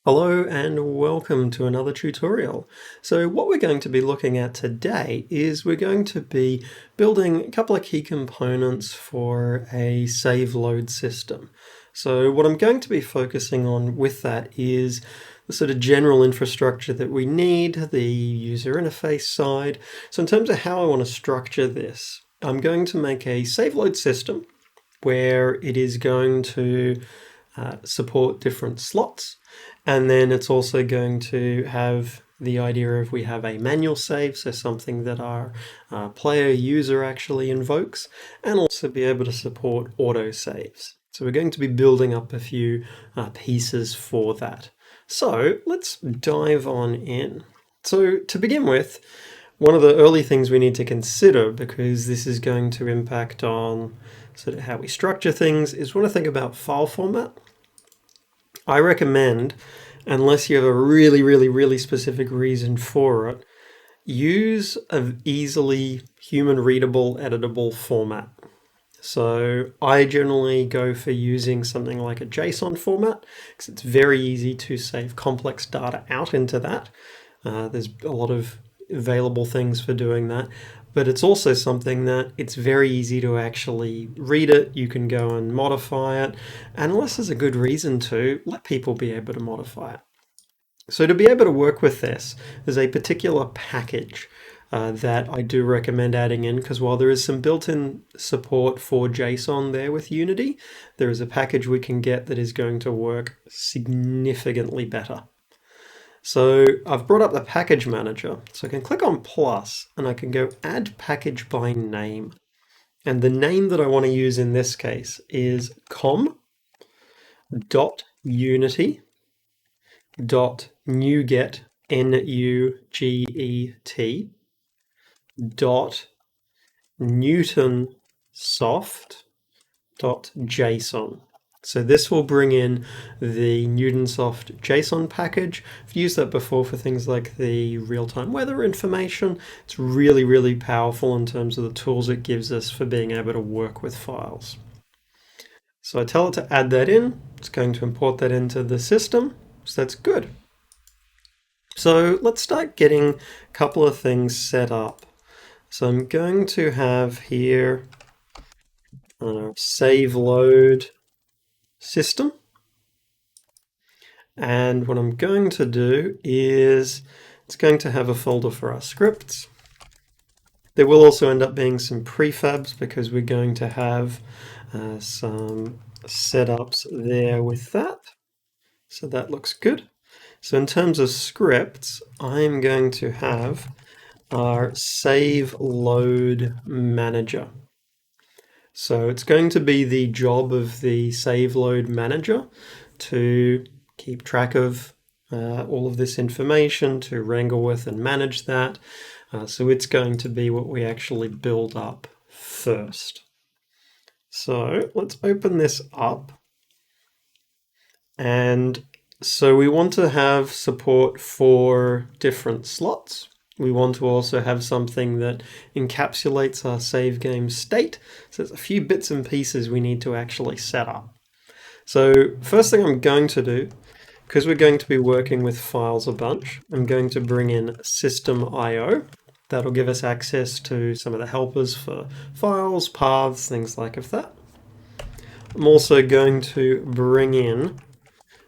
Hello and welcome to another tutorial. So what we're going to be looking at today is we're going to be building a couple of key components for a save load system. So what I'm going to be focusing on with that is the sort of general infrastructure that we need, the user interface side. So in terms of how I want to structure this, I'm going to make a save load system where it is going to support different slots. And then it's also going to have the idea of we have a manual save, so something that our player user actually invokes, and also be able to support auto saves. So we're going to be building up a few pieces for that. So let's dive on in. So to begin with, one of the early things we need to consider, because this is going to impact on sort of how we structure things, is we want to think about file format. I recommend, unless you have a really specific reason for it, use an easily human readable, editable format. So I generally go for using something like a JSON format because it's very easy to save complex data out into that. There's a lot of available things for doing that. But it's also something that it's very easy to actually read it. You can go and modify it. And unless there's a good reason to, let people be able to modify it. So to be able to work with this, there's a particular package that I do recommend adding in, because while there is some built-in support for JSON there with Unity, there is a package we can get that is going to work significantly better. So I've brought up the package manager, so I can click on plus and I can go add package by name. And the name that I want to use in this case is com.unity.nuget, N-U-G-E-T, .newtonsoft.json. So this will bring in the Newtonsoft JSON package. I've used that before for things like the real-time weather information. It's really powerful in terms of the tools it gives us for being able to work with files. So I tell it to add that in. It's going to import that into the system. So that's good. So let's start getting a couple of things set up. So I'm going to have here save load system, and what I'm going to do is it's going to have a folder for our scripts. There will also end up being some prefabs because we're going to have some setups there with that, so that looks good. So in terms of scripts, I'm going to have our save load manager. So it's going to be the job of the save load manager to keep track of all of this information, to wrangle with and manage that. So it's going to be what we actually build up first. So let's open this up. And so we want to have support for different slots. We want to also have something that encapsulates our save game state. So there's a few bits and pieces we need to actually set up. So first thing I'm going to do, because we're going to be working with files a bunch, I'm going to bring in system.io. That'll give us access to some of the helpers for files, paths, things like that. I'm also going to bring in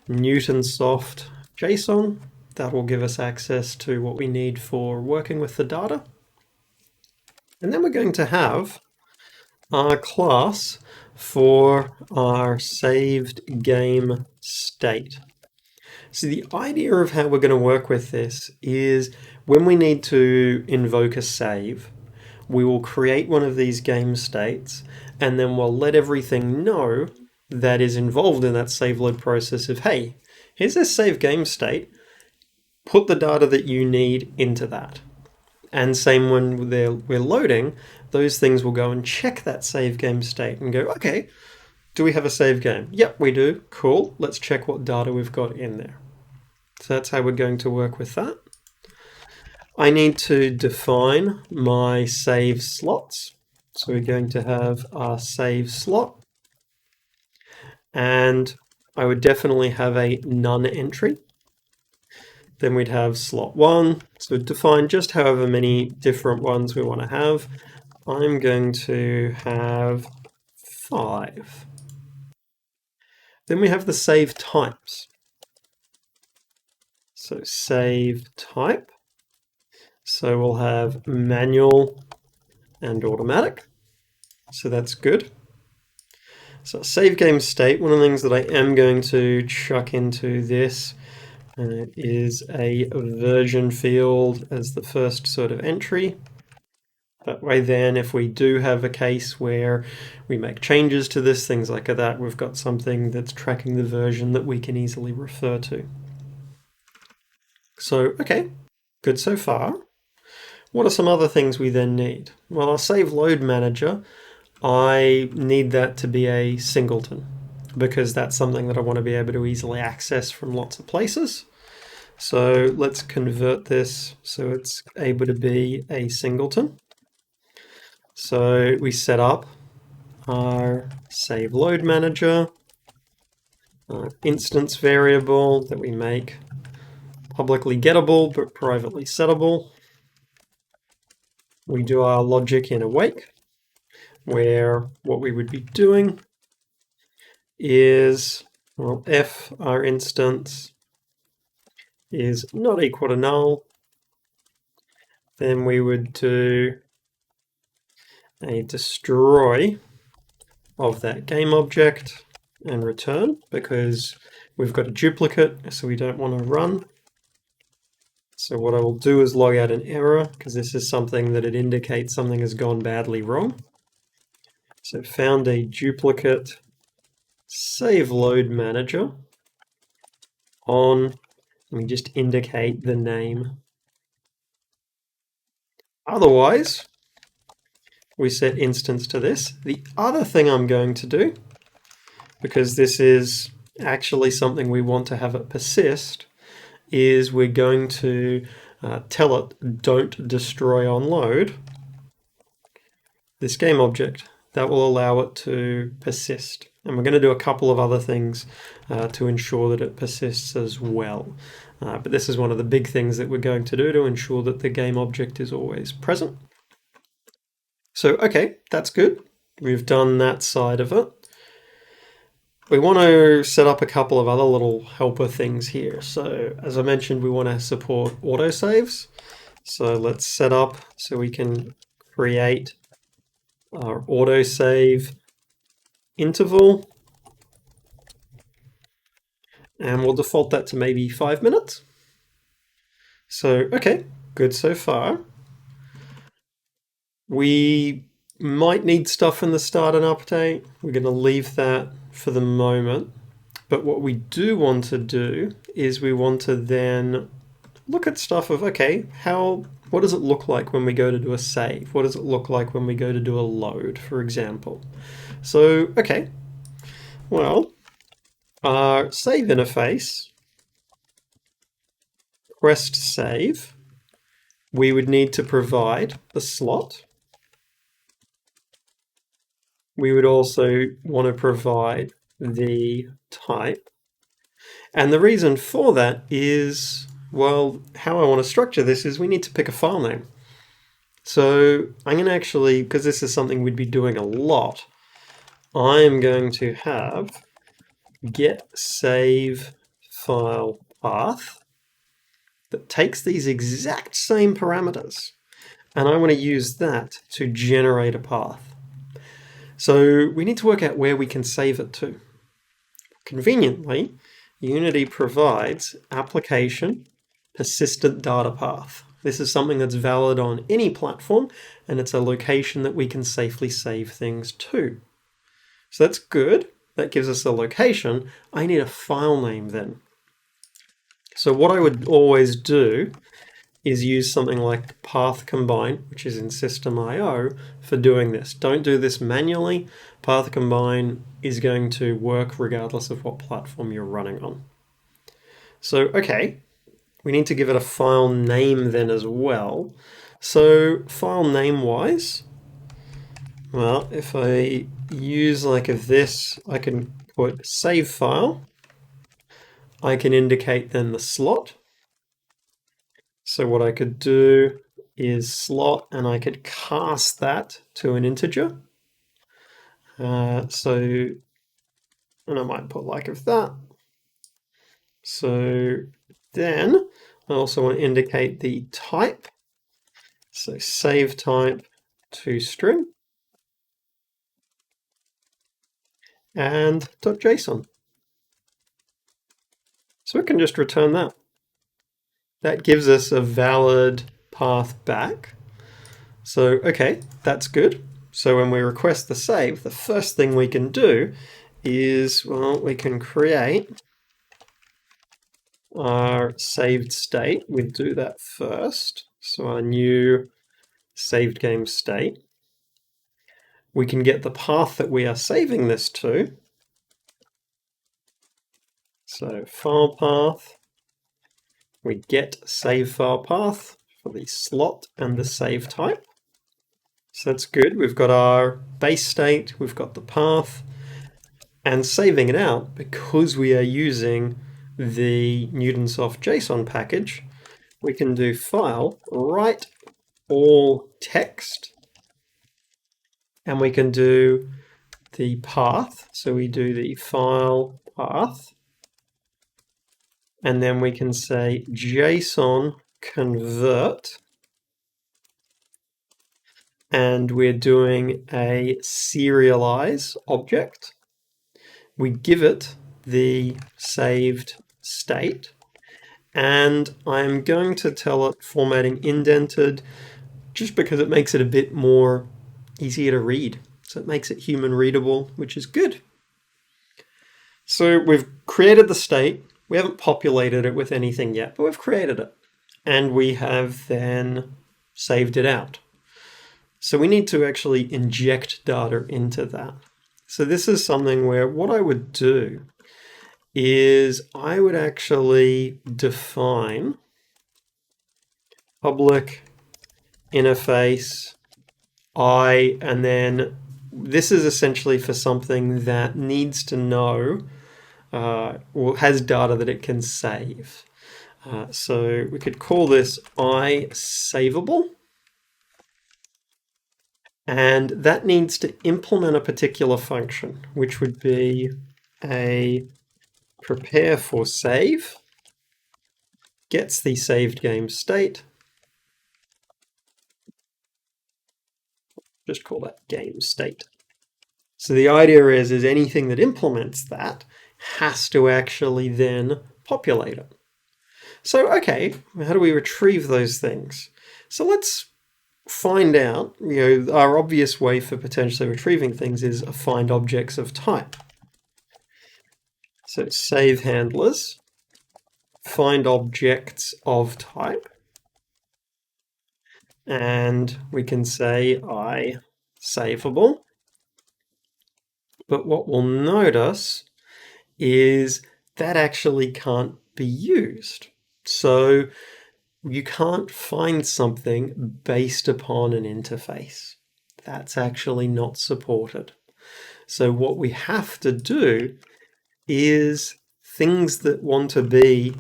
Newtonsoft JSON. That will give us access to what we need for working with the data. And then we're going to have our class for our saved game state. So the idea of how we're going to work with this is when we need to invoke a save, we will create one of these game states, and then we'll let everything know that is involved in that save load process of, hey, here's this save game state. Put the data that you need into that. And same when we're loading, those things will go and check that save game state and go, okay, do we have a save game? Yep, we do. Cool. Let's check what data we've got in there. So that's how we're going to work with that. I need to define my save slots. So we're going to have our save slot. And I would definitely have a none entry. Then we'd have slot 1. So define just however many different ones we want to have. I'm going to have 5. Then we have the save types. So save type. So we'll have manual and automatic. So that's good. So save game state, one of the things that I am going to chuck into this is a version field as the first sort of entry. That way then, if we do have a case where we make changes to this, things like that, we've got something that's tracking the version that we can easily refer to. So, okay, good so far. What are some other things we then need? Well, our save load manager, I need that to be a singleton because that's something that I want to be able to easily access from lots of places. So let's convert this so it's able to be a singleton. So we set up our save load manager, instance variable that we make publicly gettable but privately settable. We do our logic in awake, where what we would be doing is, well, if our instance is not equal to null, then we would do a destroy of that game object and return, because we've got a duplicate, so we don't want to run. So what I will do is log out an error, because this is something that it indicates something has gone badly wrong. So found a duplicate save load manager on, and we just indicate the name. Otherwise, we set instance to this. The other thing I'm going to do, because this is actually something we want to have it persist, is we're going to tell it don't destroy on load this game object. That will allow it to persist. And we're going to do a couple of other things to ensure that it persists as well. But this is one of the big things that we're going to do to ensure that the game object is always present. So, okay, that's good. We've done that side of it. We want to set up a couple of other little helper things here. So as I mentioned, we want to support autosaves. So let's set up so we can create our autosave interval. And we'll default that to maybe 5 minutes. So, okay, good so far. We might need stuff in the start and update. We're going to leave that for the moment. But what we do want to do is we want to then look at stuff of, okay, what does it look like when we go to do a save? What does it look like when we go to do a load, for example? So, okay, well, our save interface, request save, we would need to provide the slot. We would also want to provide the type. And the reason for that is, well, how I want to structure this is we need to pick a file name. So I'm going to actually, because this is something we'd be doing a lot, I'm going to have get save file path that takes these exact same parameters. And I want to use that to generate a path. So we need to work out where we can save it to. Conveniently, Unity provides application persistent data path. This is something that's valid on any platform, and it's a location that we can safely save things to. So that's good. That gives us a location. I need a file name then. So what I would always do is use something like path combine, which is in system.io, for doing this. Don't do this manually. Path combine is going to work regardless of what platform you're running on. So, okay, we need to give it a file name then as well. So file name wise, well, if I use like of this, I can put save file. I can indicate then the slot. So what I could do is slot, and I could cast that to an integer. And I might put like of that. So then I also want to indicate the type. So save type to string and .json. So we can just return that. That gives us a valid path back. So, okay, that's good. So when we request the save, the first thing we can do is, well, we can create our saved state. We'll do that first. So our new saved game state. We can get the path that we are saving this to. So file path, we get save file path for the slot and the save type. So that's good. We've got our base state, we've got the path, and saving it out, because we are using the Newtonsoft JSON package, we can do file, write all text, and we can do the path. So we do the file path, and then we can say JSON convert, and we're doing a serialize object. We give it the saved state, and I'm going to tell it formatting indented just because it makes it a bit more easier to read. So it makes it human readable, which is good. So we've created the state. We haven't populated it with anything yet, but we've created it. And we have then saved it out. So we need to actually inject data into that. So this is something where what I would do is I would actually define public interface and then this is essentially for something that needs to know or has data that it can save. So we could call this ISaveable. And that needs to implement a particular function, which would be a prepare for save, gets the saved game state. Just call that game state. So the idea is anything that implements that has to actually then populate it. So, okay, how do we retrieve those things? So let's find out, our obvious way for potentially retrieving things is a find objects of type. So save handlers, find objects of type, and we can say ISaveable. But what we'll notice is that actually can't be used. So you can't find something based upon an interface. That's actually not supported. So what we have to do is things that want to be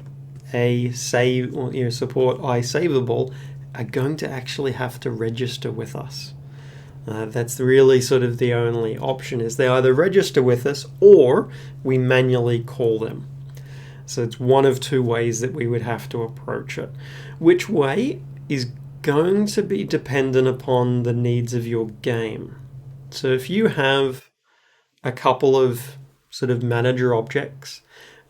a save or support ISaveable are going to actually have to register with us. That's really sort of the only option, is they either register with us or we manually call them. So it's one of two ways that we would have to approach it. Which way is going to be dependent upon the needs of your game. So if you have a couple of sort of manager objects,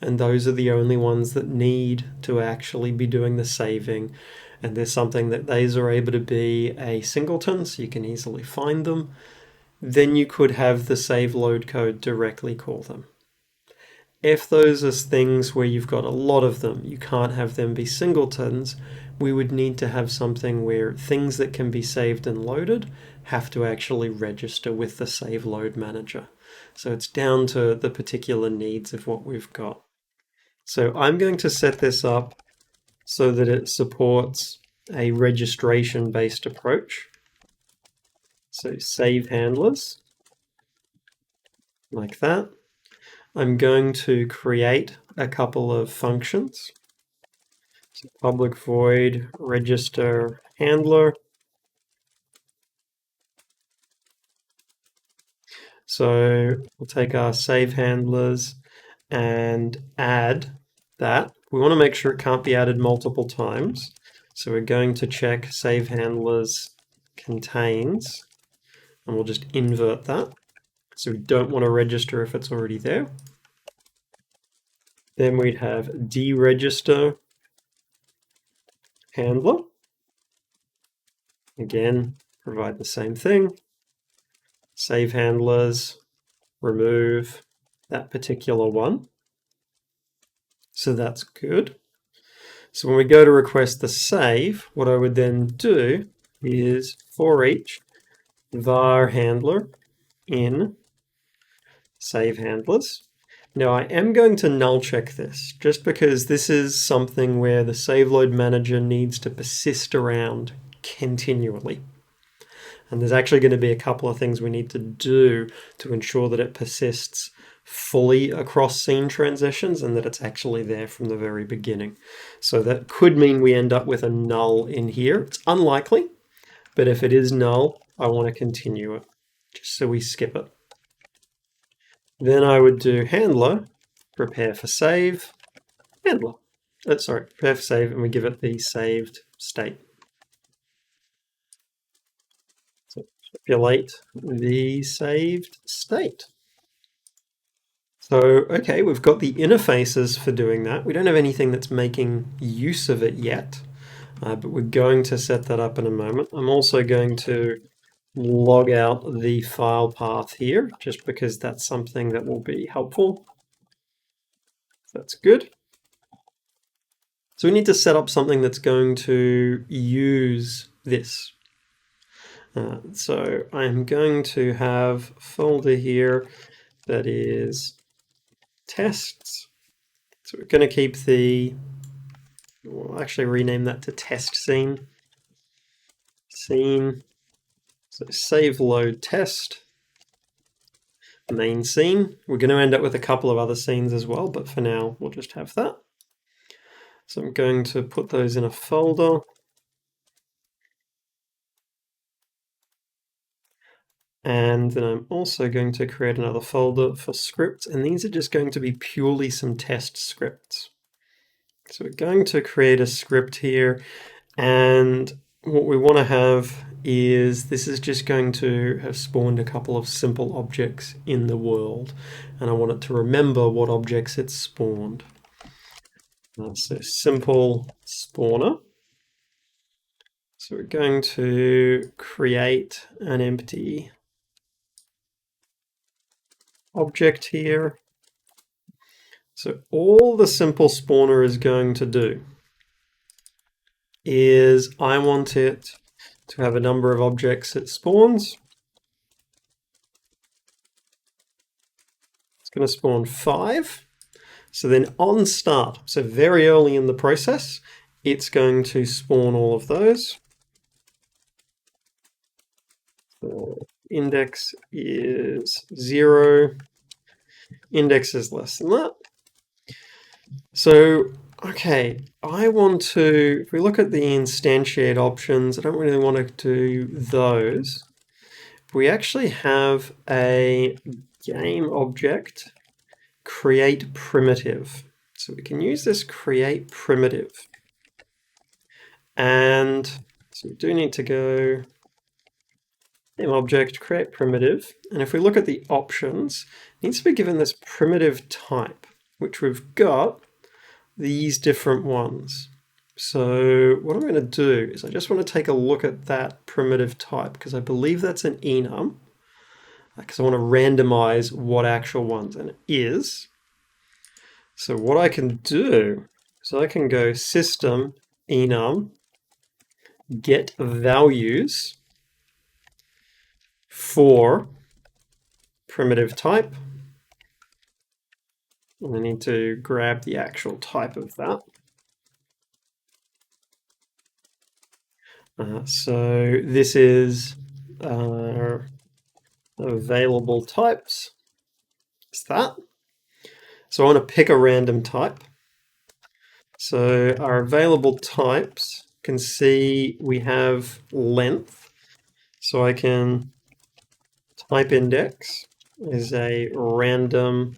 and those are the only ones that need to actually be doing the saving, and there's something that these are able to be a singleton, so you can easily find them, then you could have the save load code directly call them. If those are things where you've got a lot of them, you can't have them be singletons, we would need to have something where things that can be saved and loaded have to actually register with the save load manager. So it's down to the particular needs of what we've got. So I'm going to set this up so that it supports a registration-based approach. So save handlers, like that. I'm going to create a couple of functions. So public void register handler. So we'll take our save handlers and add that. We want to make sure it can't be added multiple times. So we're going to check save handlers contains, and we'll just invert that. So we don't want to register if it's already there. Then we'd have deregister handler. Again, provide the same thing. Save handlers, remove that particular one. So that's good. So when we go to request the save, what I would then do is for each var handler in save handlers. Now I am going to null check this just because this is something where the save load manager needs to persist around continually. And there's actually going to be a couple of things we need to do to ensure that it persists fully across scene transitions and that it's actually there from the very beginning. So that could mean we end up with a null in here. It's unlikely, but if it is null, I want to continue it, just so we skip it. Then I would do handler, prepare for save, handler. Prepare for save, and we give it the saved state. So populate the saved state. So, okay, we've got the interfaces for doing that. We don't have anything that's making use of it yet, but we're going to set that up in a moment. I'm also going to log out the file path here, just because that's something that will be helpful. That's good. So we need to set up something that's going to use this. So I'm going to have a folder here that is tests. So we're going to keep we'll actually rename that to test scene. So save load test, main scene. We're going to end up with a couple of other scenes as well, but for now we'll just have that. So I'm going to put those in a folder. And then I'm also going to create another folder for scripts, and these are just going to be purely some test scripts. So we're going to create a script here, and what we want to have is this is just going to have spawned a couple of simple objects in the world, and I want it to remember what objects it's spawned. So simple spawner. So we're going to create an empty object here. So all the simple spawner is going to do is I want it to have a number of objects it spawns. It's going to spawn 5. So then on start, so very early in the process, it's going to spawn all of those. So index is 0. Index is less than that. So, okay, I want to, if we look at the instantiate options, I don't really want to do those. We actually have a game object, create primitive. So we can use this create primitive. And so we do need to go game object, create primitive. And if we look at the options, it needs to be given this primitive type, which we've got these different ones. So what I'm going to do is I just want to take a look at that primitive type, because I believe that's an enum, because I want to randomize what actual ones, and it is. So what I can do is I can go system enum get values for primitive type. And I need to grab the actual type of that. So this is available types. It's that. So I want to pick a random type. So our available types, can see we have length. So I can type index is a random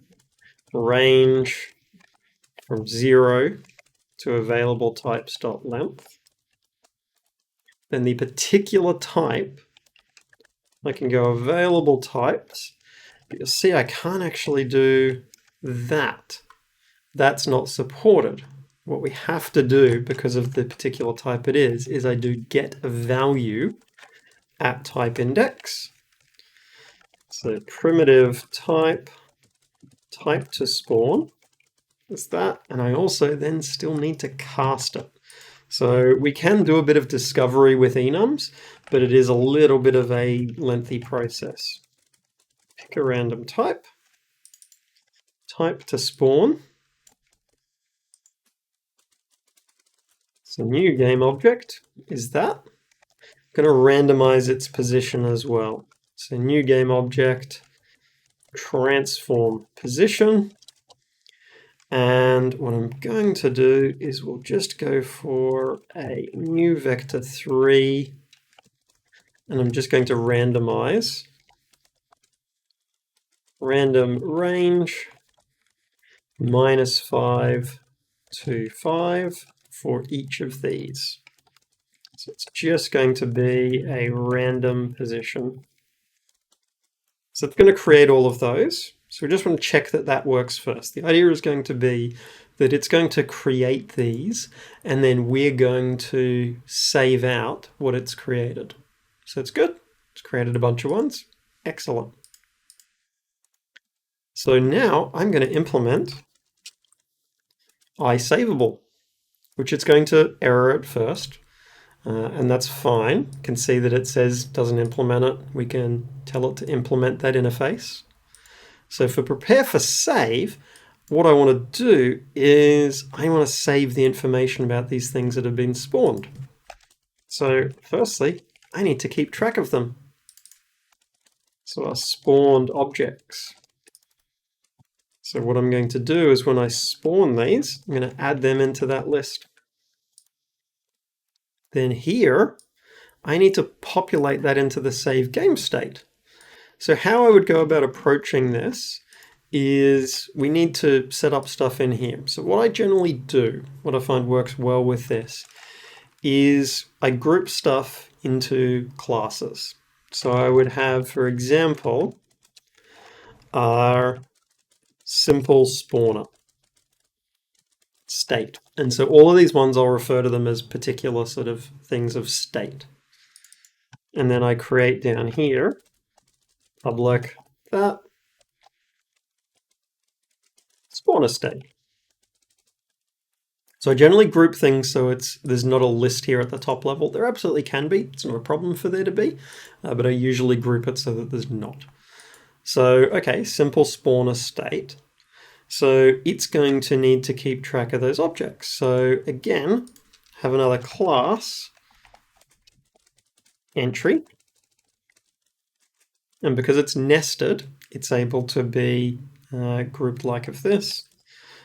range from 0 to available types.length. Then the particular type, I can go available types, but you'll see I can't actually do that. That's not supported. What we have to do, because of the particular type it is I do get a value at type index. So primitive type to spawn is that, and I also then still need to cast it. So we can do a bit of discovery with enums, but it is a little bit of a lengthy process. Pick a random type to spawn. So new game object is that. I'm going to randomize its position as well. So new game object, transform position. And what I'm going to do is we'll just go for a new vector 3, and I'm just going to randomize random range -5 to 5 for each of these. So it's just going to be a random position. So it's going to create all of those. So we just want to check that that works first. The idea is going to be that it's going to create these, and then we're going to save out what it's created. So it's good. It's created a bunch of ones. Excellent. So now I'm going to implement ISaveable, which it's going to error at first. And that's fine. You can see that it says doesn't implement it. We can tell it to implement that interface. So for prepare for save, what I want to do is I want to save the information about these things that have been spawned. So firstly, I need to keep track of them. So our spawned objects. So what I'm going to do is when I spawn these, I'm going to add them into that list. Then here, I need to populate that into the save game state. So how I would go about approaching this is we need to set up stuff in here. So what I generally do, what I find works well with this, is I group stuff into classes. So I would have, for example, our simple spawner state. And so all of these ones, I'll refer to them as particular sort of things of state. And then I create down here, public that, spawner state. So I generally group things so there's not a list here at the top level. There absolutely can be. It's not a problem for there to be, but I usually group it so that there's not. So, okay, simple spawner state. So it's going to need to keep track of those objects. So again, have another class entry. And because it's nested, it's able to be grouped like of this.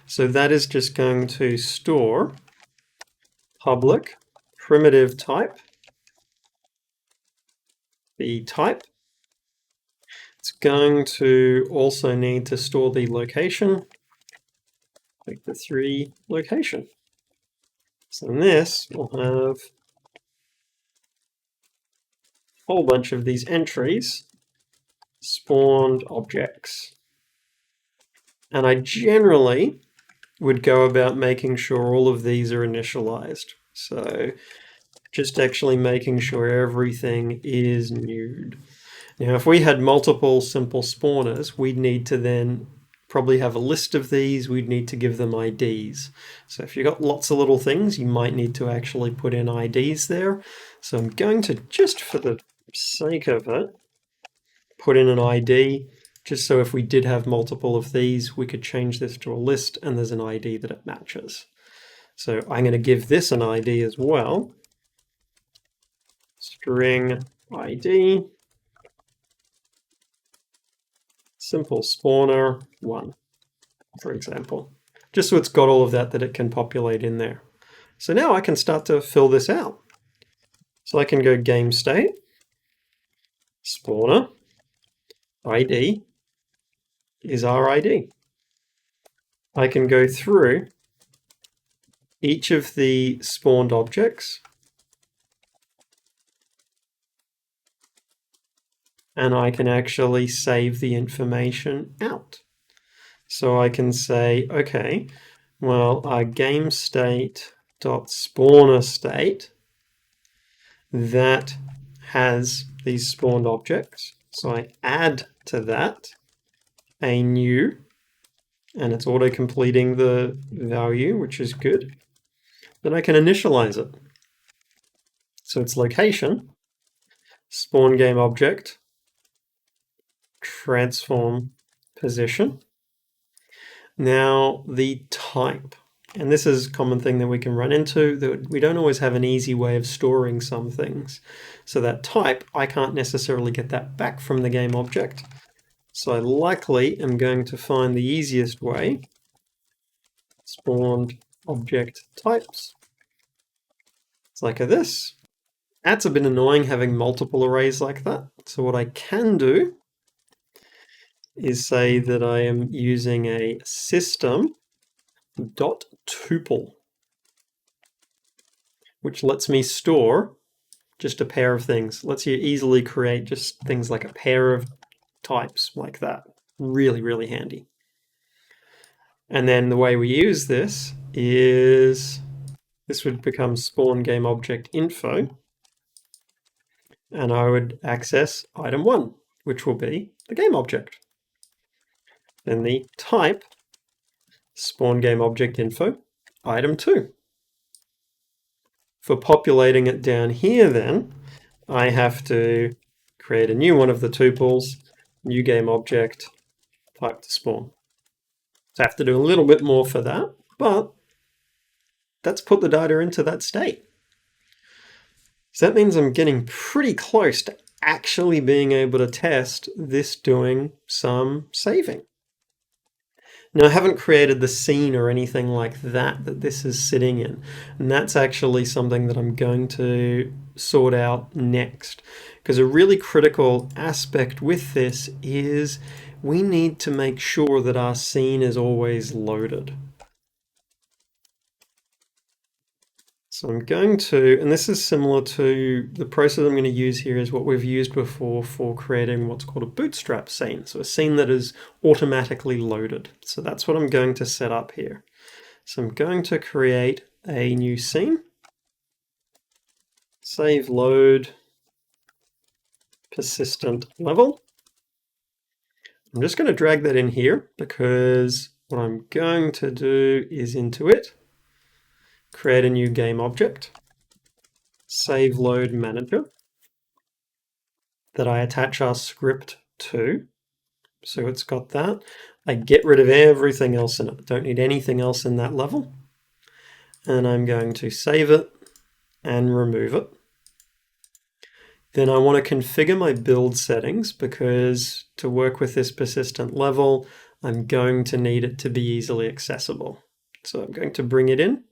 So that is just going to store public primitive type, the type. It's going to also need to store the location, like the 3 location. So in this, we'll have a whole bunch of these entries, spawned objects. And I generally would go about making sure all of these are initialized. So just actually making sure everything is nude. Now, if we had multiple simple spawners, we'd need to then probably have a list of these. We'd need to give them IDs. So if you've got lots of little things, you might need to actually put in IDs there. So I'm going to, just for the sake of it, put in an ID, just so if we did have multiple of these, we could change this to a list and there's an ID that it matches. So I'm going to give this an ID as well. String ID, simple spawner 1, for example, just so it's got all of that it can populate in there. So now I can start to fill this out. So I can go game state, spawner, ID is our ID. I can go through each of the spawned objects and I can actually save the information out. So I can say, okay, well, our game state dot spawner state, that has these spawned objects. So I add to that a new, and it's auto-completing the value, which is good. Then I can initialize it. So it's location, spawn game object, transform position. Now the type, and this is a common thing that we can run into, that we don't always have an easy way of storing some things. So that type, I can't necessarily get that back from the game object. So I likely am going to find the easiest way, spawned object types. It's like this. That's a bit annoying having multiple arrays like that. So what I can do is say that I am using a system.tuple, which lets me store just a pair of things. Lets you easily create just things like a pair of types like that. Really, really handy. And then the way we use this is, this would become spawn game object info, and I would access item 1, which will be the game object. Then the type, spawn game object info, item 2. For populating it down here then, I have to create a new one of the tuples, new game object, type to spawn. So I have to do a little bit more for that, but that's put the data into that state. So that means I'm getting pretty close to actually being able to test this doing some saving. Now I haven't created the scene or anything like that this is sitting in, and that's actually something that I'm going to sort out next, because a really critical aspect with this is we need to make sure that our scene is always loaded. So I'm going to, and this is similar to the process I'm going to use here is what we've used before for creating what's called a bootstrap scene. So a scene that is automatically loaded. So that's what I'm going to set up here. So I'm going to create a new scene, save load, persistent level. I'm just going to drag that in here because what I'm going to do is into it, create a new game object, save load manager, that I attach our script to. So it's got that. I get rid of everything else in it. Don't need anything else in that level. And I'm going to save it and remove it. Then I want to configure my build settings because to work with this persistent level, I'm going to need it to be easily accessible. So I'm going to bring it in.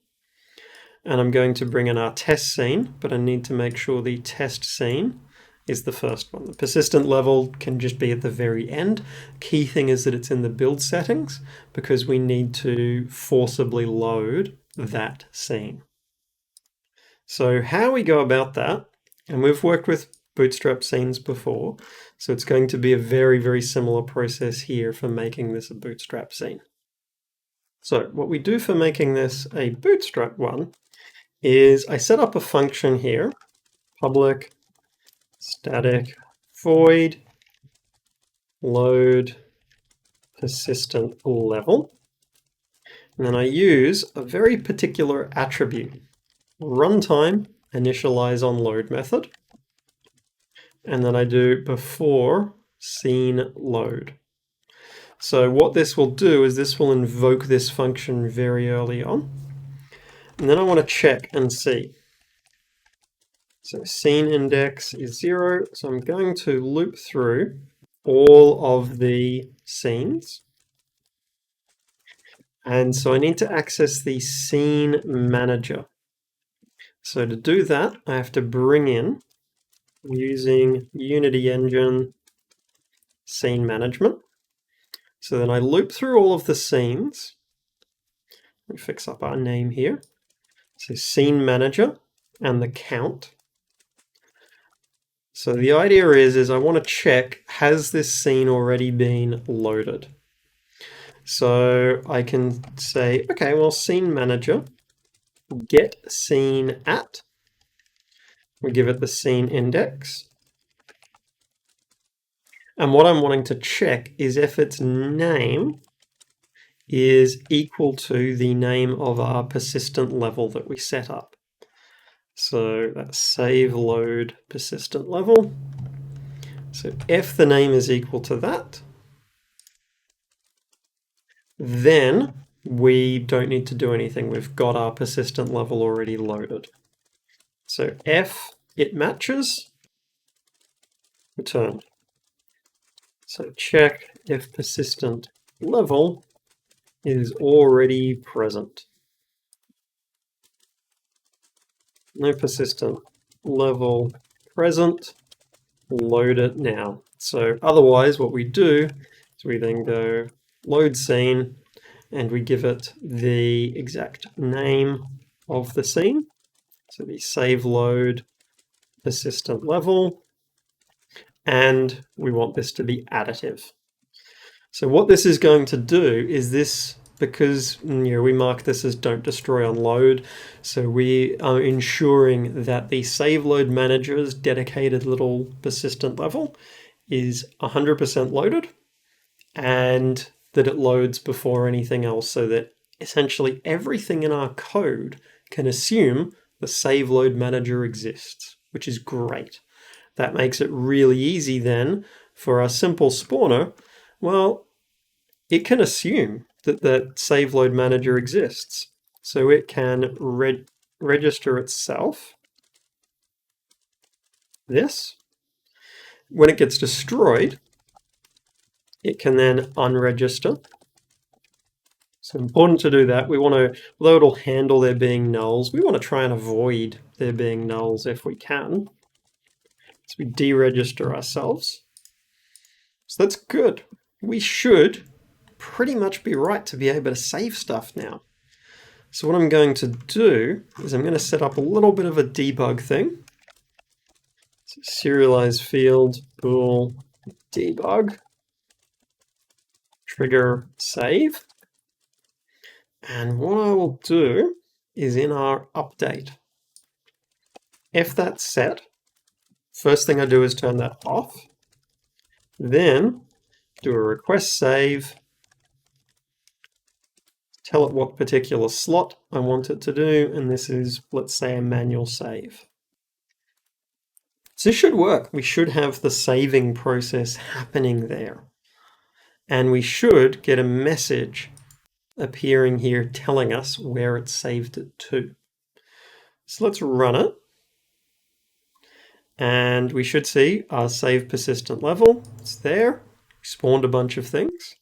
And I'm going to bring in our test scene, but I need to make sure the test scene is the first one. The persistent level can just be at the very end. Key thing is that it's in the build settings because we need to forcibly load that scene. So how we go about that, and we've worked with bootstrap scenes before, so it's going to be a very, very similar process here for making this a bootstrap scene. So what we do for making this a bootstrap one is I set up a function here, public static void load persistent level. And then I use a very particular attribute, runtime initialize on load method. And then I do before scene load. So what this will do is this will invoke this function very early on. And then I want to check and see. So scene index is 0. So I'm going to loop through all of the scenes. And so I need to access the scene manager. So to do that, I have to bring in, using Unity Engine scene management. So then I loop through all of the scenes. Let me fix up our name here. So scene manager and the count. So the idea is I want to check, has this scene already been loaded? So I can say, okay, well, scene manager, get scene at, we give it the scene index. And what I'm wanting to check is if its name is equal to the name of our persistent level that we set up. So that's save load persistent level. So if the name is equal to that, then we don't need to do anything. We've got our persistent level already loaded. So if it matches, return. So check if persistent level is already present. No persistent level present, load it now. So otherwise what we do is we then go load scene and we give it the exact name of the scene. So the save load persistent level, and we want this to be additive. So what this is going to do is this, because we mark this as don't destroy on load, so we are ensuring that the save load manager's dedicated little persistent level is 100% loaded, and that it loads before anything else, so that essentially everything in our code can assume the save load manager exists, which is great. That makes it really easy then for our simple spawner. Well, it can assume that that save load manager exists. So it can register itself this. When it gets destroyed, it can then unregister. So important to do that. We want to, although it'll handle there being nulls, we want to try and avoid there being nulls if we can. So we deregister ourselves. So that's good. We should pretty much be right to be able to save stuff now. So what I'm going to do is I'm going to set up a little bit of a debug thing. So serialize field, bool, debug, trigger save. And what I will do is in our update, if that's set, first thing I do is turn that off. Then do a request save, tell it what particular slot I want it to do, and this is, let's say, a manual save. So this should work. We should have the saving process happening there. And we should get a message appearing here telling us where it saved it to. So let's run it. And we should see our save persistent level. It's there. We spawned a bunch of things.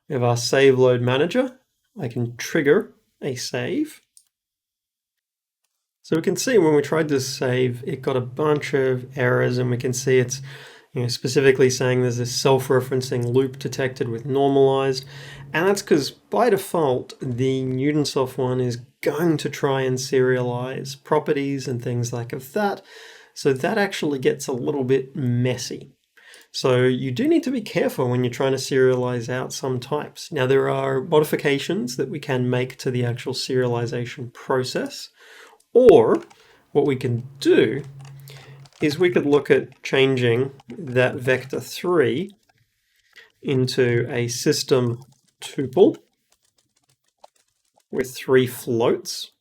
We have our save load manager. I can trigger a save. So we can see when we tried to save, it got a bunch of errors, and we can see it's specifically saying there's this self-referencing loop detected with normalized. And that's because by default, the Newtonsoft one is going to try and serialize properties and things like that. So that actually gets a little bit messy. So you do need to be careful when you're trying to serialize out some types. Now there are modifications that we can make to the actual serialization process, or what we can do is we could look at changing that vector 3 into a system tuple with 3 floats,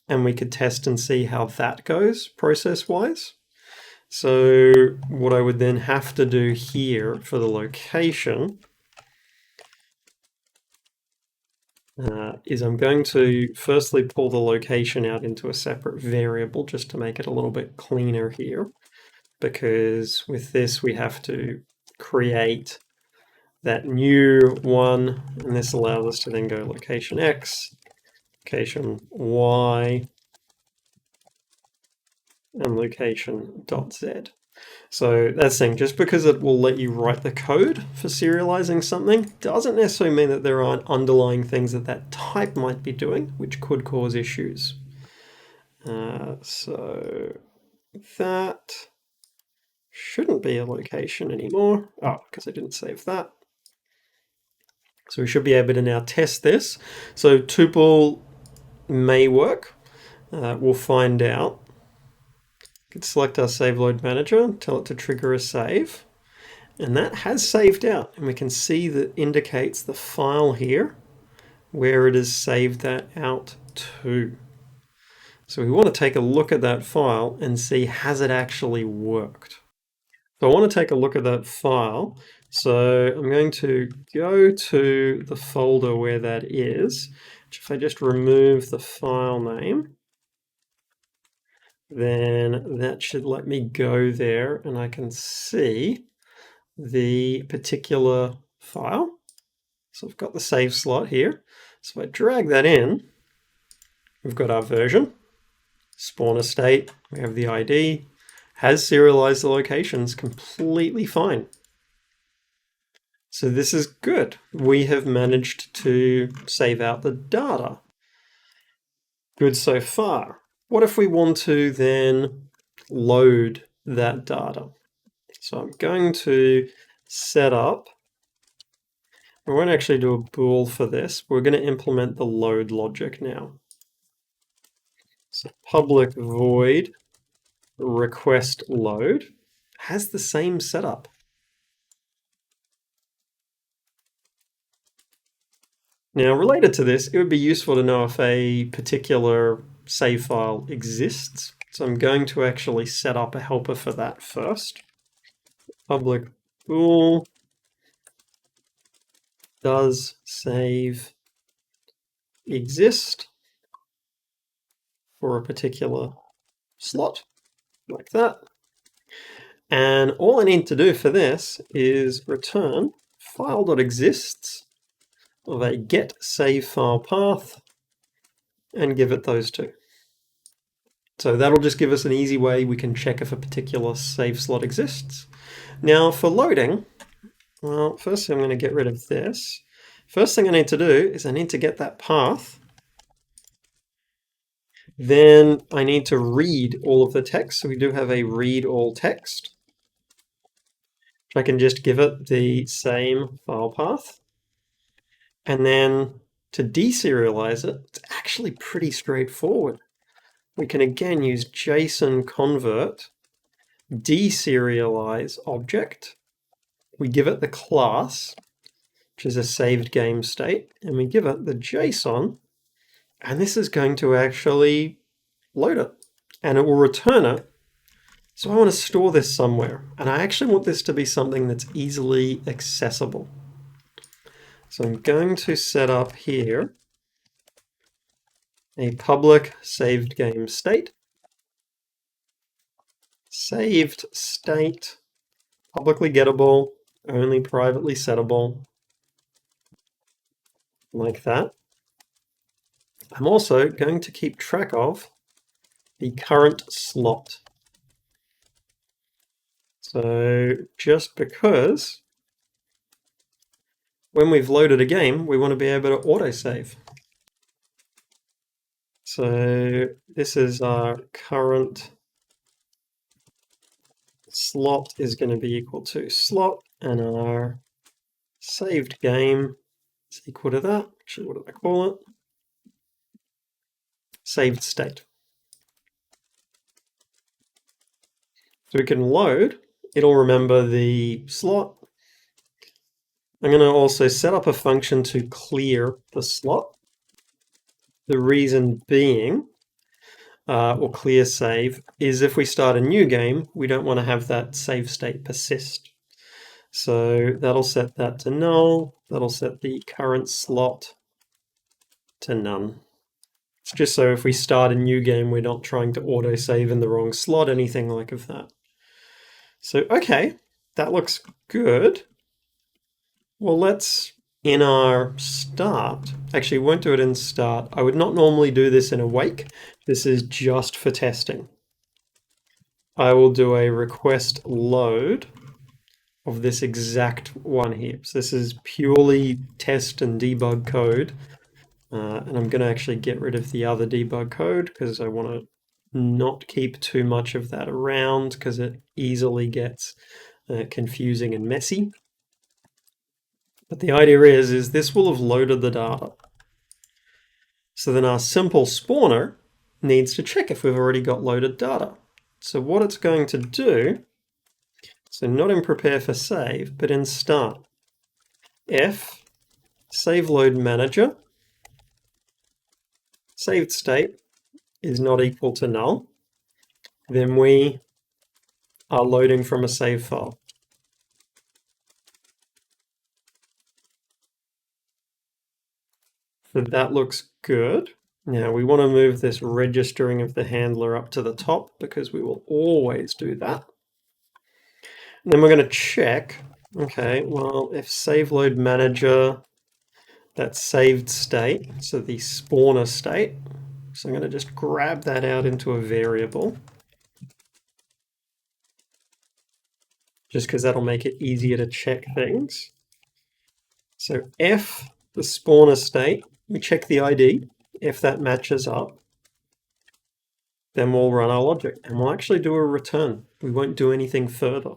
and we could test and see how that goes process-wise. So what I would then have to do here for the location is I'm going to firstly pull the location out into a separate variable just to make it a little bit cleaner here, because with this we have to create that new one, and this allows us to then go location X, location Y, and location .z. So that's the thing, just because it will let you write the code for serializing something doesn't necessarily mean that there aren't underlying things that that type might be doing, which could cause issues. So that shouldn't be a location anymore. Oh, because I didn't save that. So we should be able to now test this. So tuple may work. We'll find out. We can select our save load manager, tell it to trigger a save. And that has saved out. And we can see that indicates the file here where it has saved that out to. So we want to take a look at that file and see, has it actually worked? So I want to take a look at that file. So I'm going to go to the folder where that is. If I just remove the file name, then that should let me go there and I can see the particular file. So I've got the save slot here. So if I drag that in, we've got our version, spawner state, we have the ID, has serialized the locations completely fine. So this is good. We have managed to save out the data. Good so far. What if we want to then load that data? So I'm going to set up, we won't actually do a bool for this, we're going to implement the load logic now. So public void request load has the same setup. Now, related to this, it would be useful to know if a particular save file exists. So I'm going to actually set up a helper for that first. Public bool does save exist for a particular slot, like that. And all I need to do for this is return file.exists of a get save file path and give it those two. So that'll just give us an easy way we can check if a particular save slot exists. Now for loading, well, firstly I'm going to get rid of this. First thing I need to do is I need to get that path. Then I need to read all of the text. So we do have a read all text. I can just give it the same file path. And then to deserialize it, it's actually pretty straightforward. We can again use JSON convert, deserialize object. We give it the class, which is a saved game state, and we give it the JSON, and this is going to actually load it, and it will return it. So I want to store this somewhere, and I actually want this to be something that's easily accessible. So I'm going to set up here a public saved game state, saved state, publicly gettable, only privately settable, like that. I'm also going to keep track of the current slot. So just because when we've loaded a game, we want to be able to autosave. So this is our current slot is going to be equal to slot, and our saved game is equal to that. Actually, what do I call it? Saved state. So we can load, it'll remember the slot. I'm going to also set up a function to clear the slot. The reason being, or clear save, is if we start a new game, we don't want to have that save state persist. So that'll set that to null. That'll set the current slot to none. It's just so if we start a new game, we're not trying to autosave in the wrong slot, anything like that. So, okay, that looks good. Well, let's, in our start, actually we won't do it in start. I would not normally do this in awake. This is just for testing. I will do a request load of this exact one here. So this is purely test and debug code. And I'm going to actually get rid of the other debug code because I want to not keep too much of that around because it easily gets confusing and messy. But the idea is this will have loaded the data. So then our simple spawner needs to check if we've already got loaded data. So what it's going to do, so not in prepare for save, but in start, if save load manager saved state is not equal to null, then we are loading from a save file. So that looks good. Now we want to move this registering of the handler up to the top because we will always do that. And then we're going to check, okay, well, if save load manager, that saved state, so the spawner state, so I'm going to just grab that out into a variable, just because that'll make it easier to check things. So if the spawner state, we check the ID, if that matches up, then we'll run our logic and we'll actually do a return. We won't do anything further.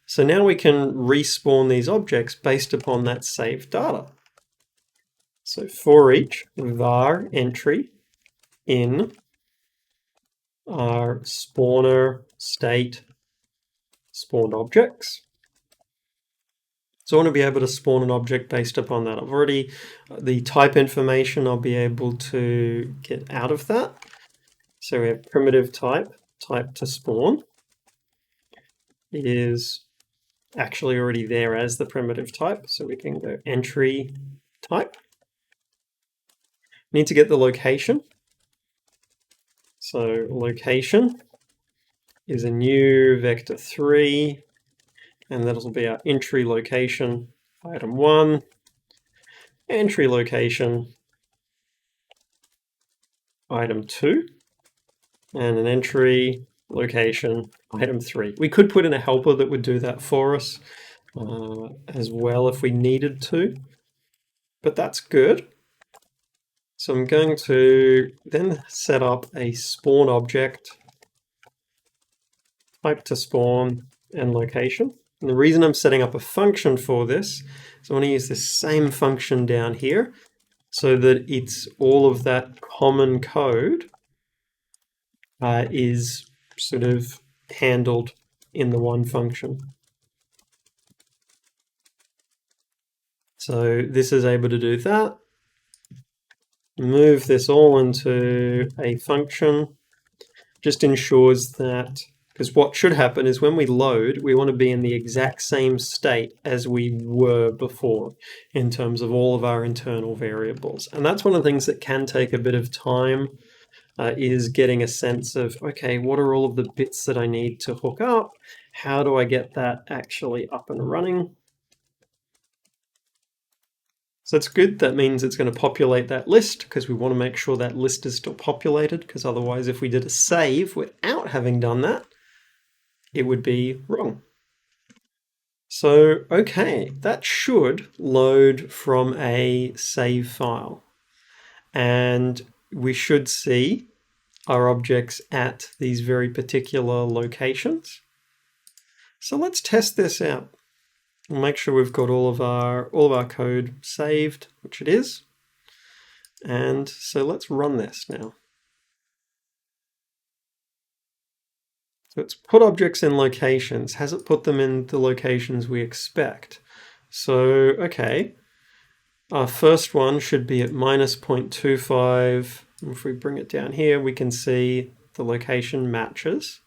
So now we can respawn these objects based upon that saved data. So for each var entry in our spawner state spawned objects. So I want to be able to spawn an object based upon that. I've already, the type information I'll be able to get out of that. So we have primitive type, type to spawn is actually already there as the primitive type. So we can go entry type. Need to get the location. So location is a new vector 3, and that'll be our entry location, item 1, entry location, item 2, and an entry location, item 3. We could put in a helper that would do that for us as well if we needed to, but that's good. So I'm going to then set up a spawn object, type to spawn, and location. And the reason I'm setting up a function for this is I want to use this same function down here so that it's all of that common code is sort of handled in the one function. So this is able to do that. Move this all into a function. Just ensures that, because what should happen is when we load, we want to be in the exact same state as we were before in terms of all of our internal variables. And that's one of the things that can take a bit of time, is getting a sense of, okay, what are all of the bits that I need to hook up? How do I get that actually up and running? So it's good. That means it's going to populate that list because we want to make sure that list is still populated, because otherwise if we did a save without having done that, it would be wrong. So, okay, that should load from a save file. And we should see our objects at these very particular locations. So let's test this out. We'll make sure we've got all of our code saved, which it is. And so let's run this now. So it's put objects in locations. Has it put them in the locations we expect? So, okay, our first one should be at minus 0.25. If we bring it down here, we can see the location matches.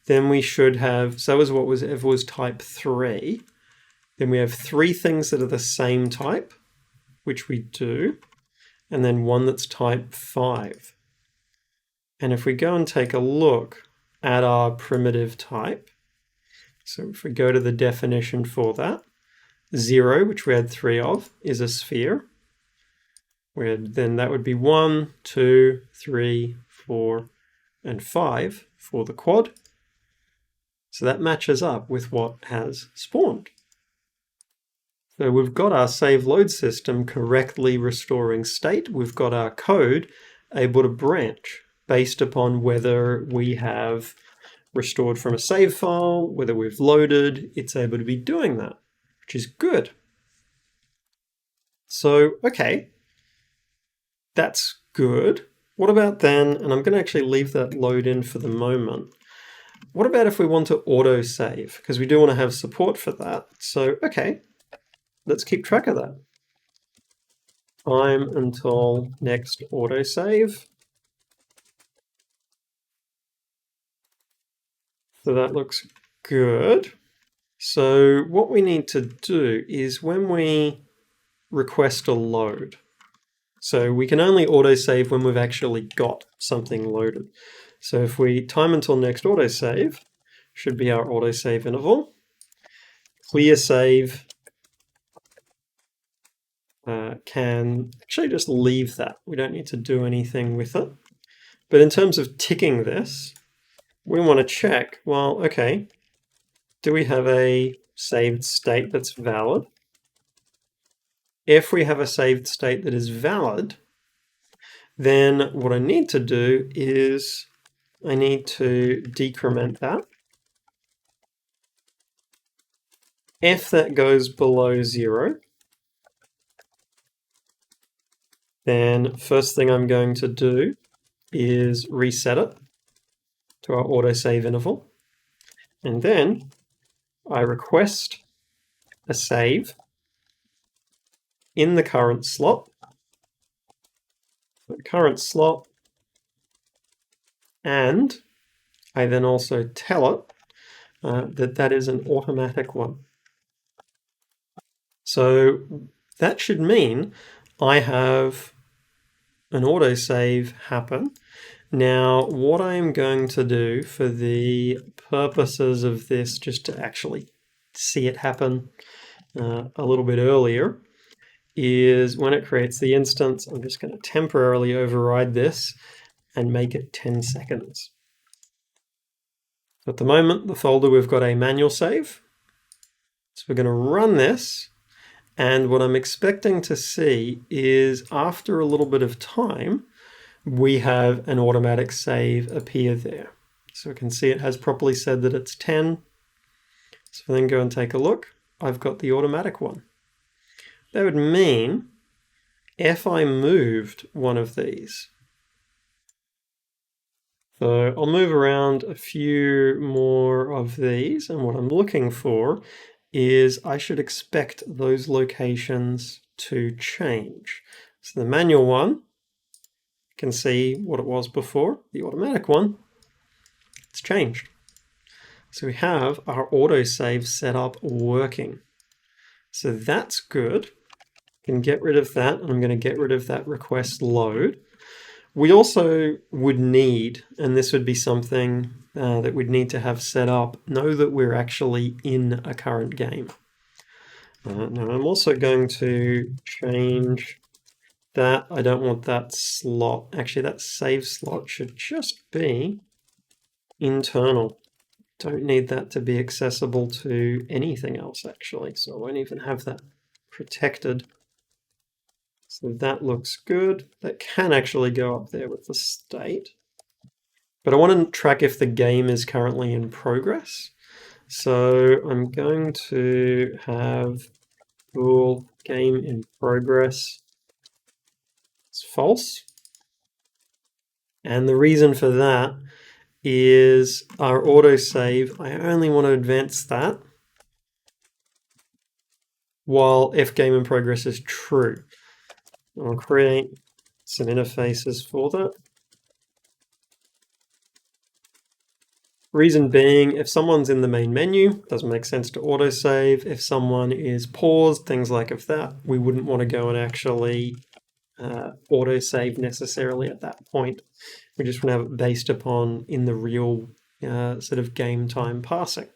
Then we should have, so as what was, if it was type 3, then we have 3 things that are the same type, which we do, and then one that's type 5. And if we go and take a look at our primitive type, so if we go to the definition for that, 0, which we had 3 of, is a sphere. Then that would be 1, 2, 3, 4, and 5 for the quad. So that matches up with what has spawned. So we've got our save load system correctly restoring state. We've got our code able to branch based upon whether we have restored from a save file, whether we've loaded, it's able to be doing that, which is good. So, okay, that's good. What about then, and I'm going to actually leave that load in for the moment. What about if we want to auto-save? Because we do want to have support for that. So, okay, let's keep track of that. Time until next autosave. So that looks good. So what we need to do is when we request a load, so we can only autosave when we've actually got something loaded. So if we time until next autosave, should be our autosave interval. Clear save can actually just leave that. We don't need to do anything with it. But in terms of ticking this, we want to check, well, okay, do we have a saved state that's valid? If we have a saved state that is valid, then what I need to do is I need to decrement that. If that goes below 0, then first thing I'm going to do is reset it to our autosave interval. And then I request a save in the current slot. The current slot, and I then also tell it that that is an automatic one. So that should mean I have an autosave happen. Now, what I'm going to do for the purposes of this, just to actually see it happen a little bit earlier, is when it creates the instance, I'm just going to temporarily override this and make it 10 seconds. At the moment, the folder, we've got a manual save. So we're going to run this. And what I'm expecting to see is after a little bit of time, we have an automatic save appear there. So we can see it has properly said that it's 10. So then go and take a look. I've got the automatic one. That would mean if I moved one of these, so I'll move around a few more of these, and what I'm looking for is I should expect those locations to change. So the manual one, you can see what it was before. The automatic one, it's changed. So we have our autosave setup working. So that's good. I can get rid of that, and I'm going to get rid of that request load. We also would need, and this would be something that we'd need to have set up, know that we're actually in a current game. Now I'm also going to change that. I don't want that slot. Actually, that save slot should just be internal. Don't need that to be accessible to anything else, actually. So I won't even have that protected. So that looks good. That can actually go up there with the state. But I want to track if the game is currently in progress. So I'm going to have bool game in progress. It's false. And the reason for that is our autosave. I only want to advance that while if game in progress is true. I'll create some interfaces for that. Reason being, if someone's in the main menu, it doesn't make sense to autosave. If someone is paused, things like that, we wouldn't want to go and actually autosave necessarily at that point. We just want to have it based upon in the real sort of game time passing.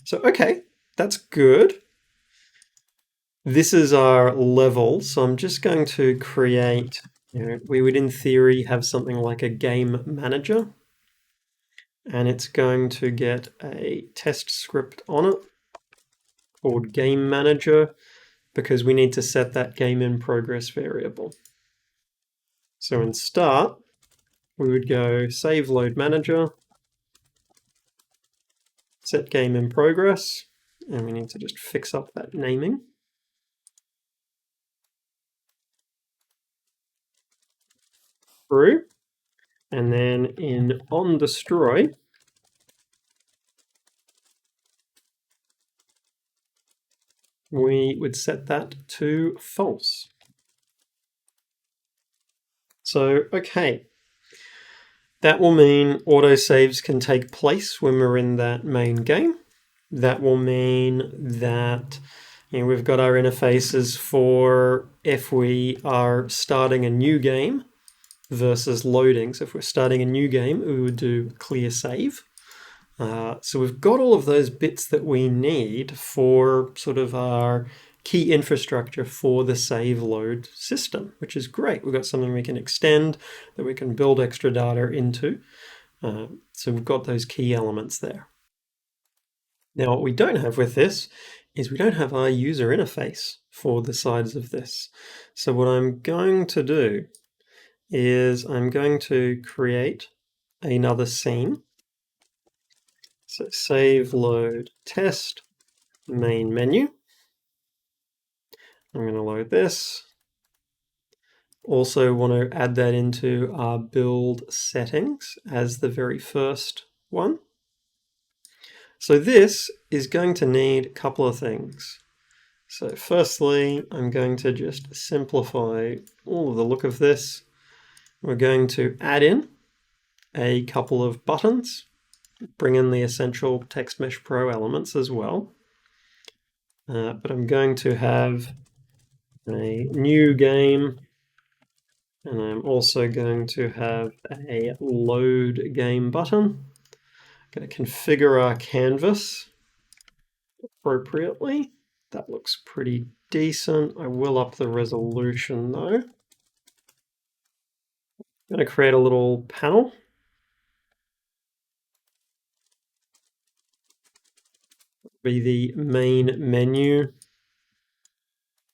So, okay, that's good. This is our level, so I'm just going to create, we would in theory have something like a game manager, and it's going to get a test script on it called game manager, because we need to set that game in progress variable. So in start, we would go save load manager, set game in progress, and we need to just fix up that naming. Through, and then in on destroy, we would set that to false. So, okay, that will mean autosaves can take place when we're in that main game. That will mean that we've got our interfaces for if we are starting a new game versus loading. So if we're starting a new game, we would do clear save. So we've got all of those bits that we need for sort of our key infrastructure for the save load system, which is great. We've got something we can extend, that we can build extra data into. So we've got those key elements there. Now, what we don't have with this is we don't have our user interface for the sides of this. So what I'm going to do is I'm going to create another scene. So save load test main menu. I'm going to load this. Also want to add that into our build settings as the very first one. So this is going to need a couple of things. So firstly, I'm going to just simplify all of the look of this. We're going to add in a couple of buttons, bring in the essential Text Mesh Pro elements as well. But I'm going to have a new game, and I'm also going to have a load game button. I'm going to configure our canvas appropriately. That looks pretty decent. I will up the resolution though. I'm going to create a little panel. Be the main menu.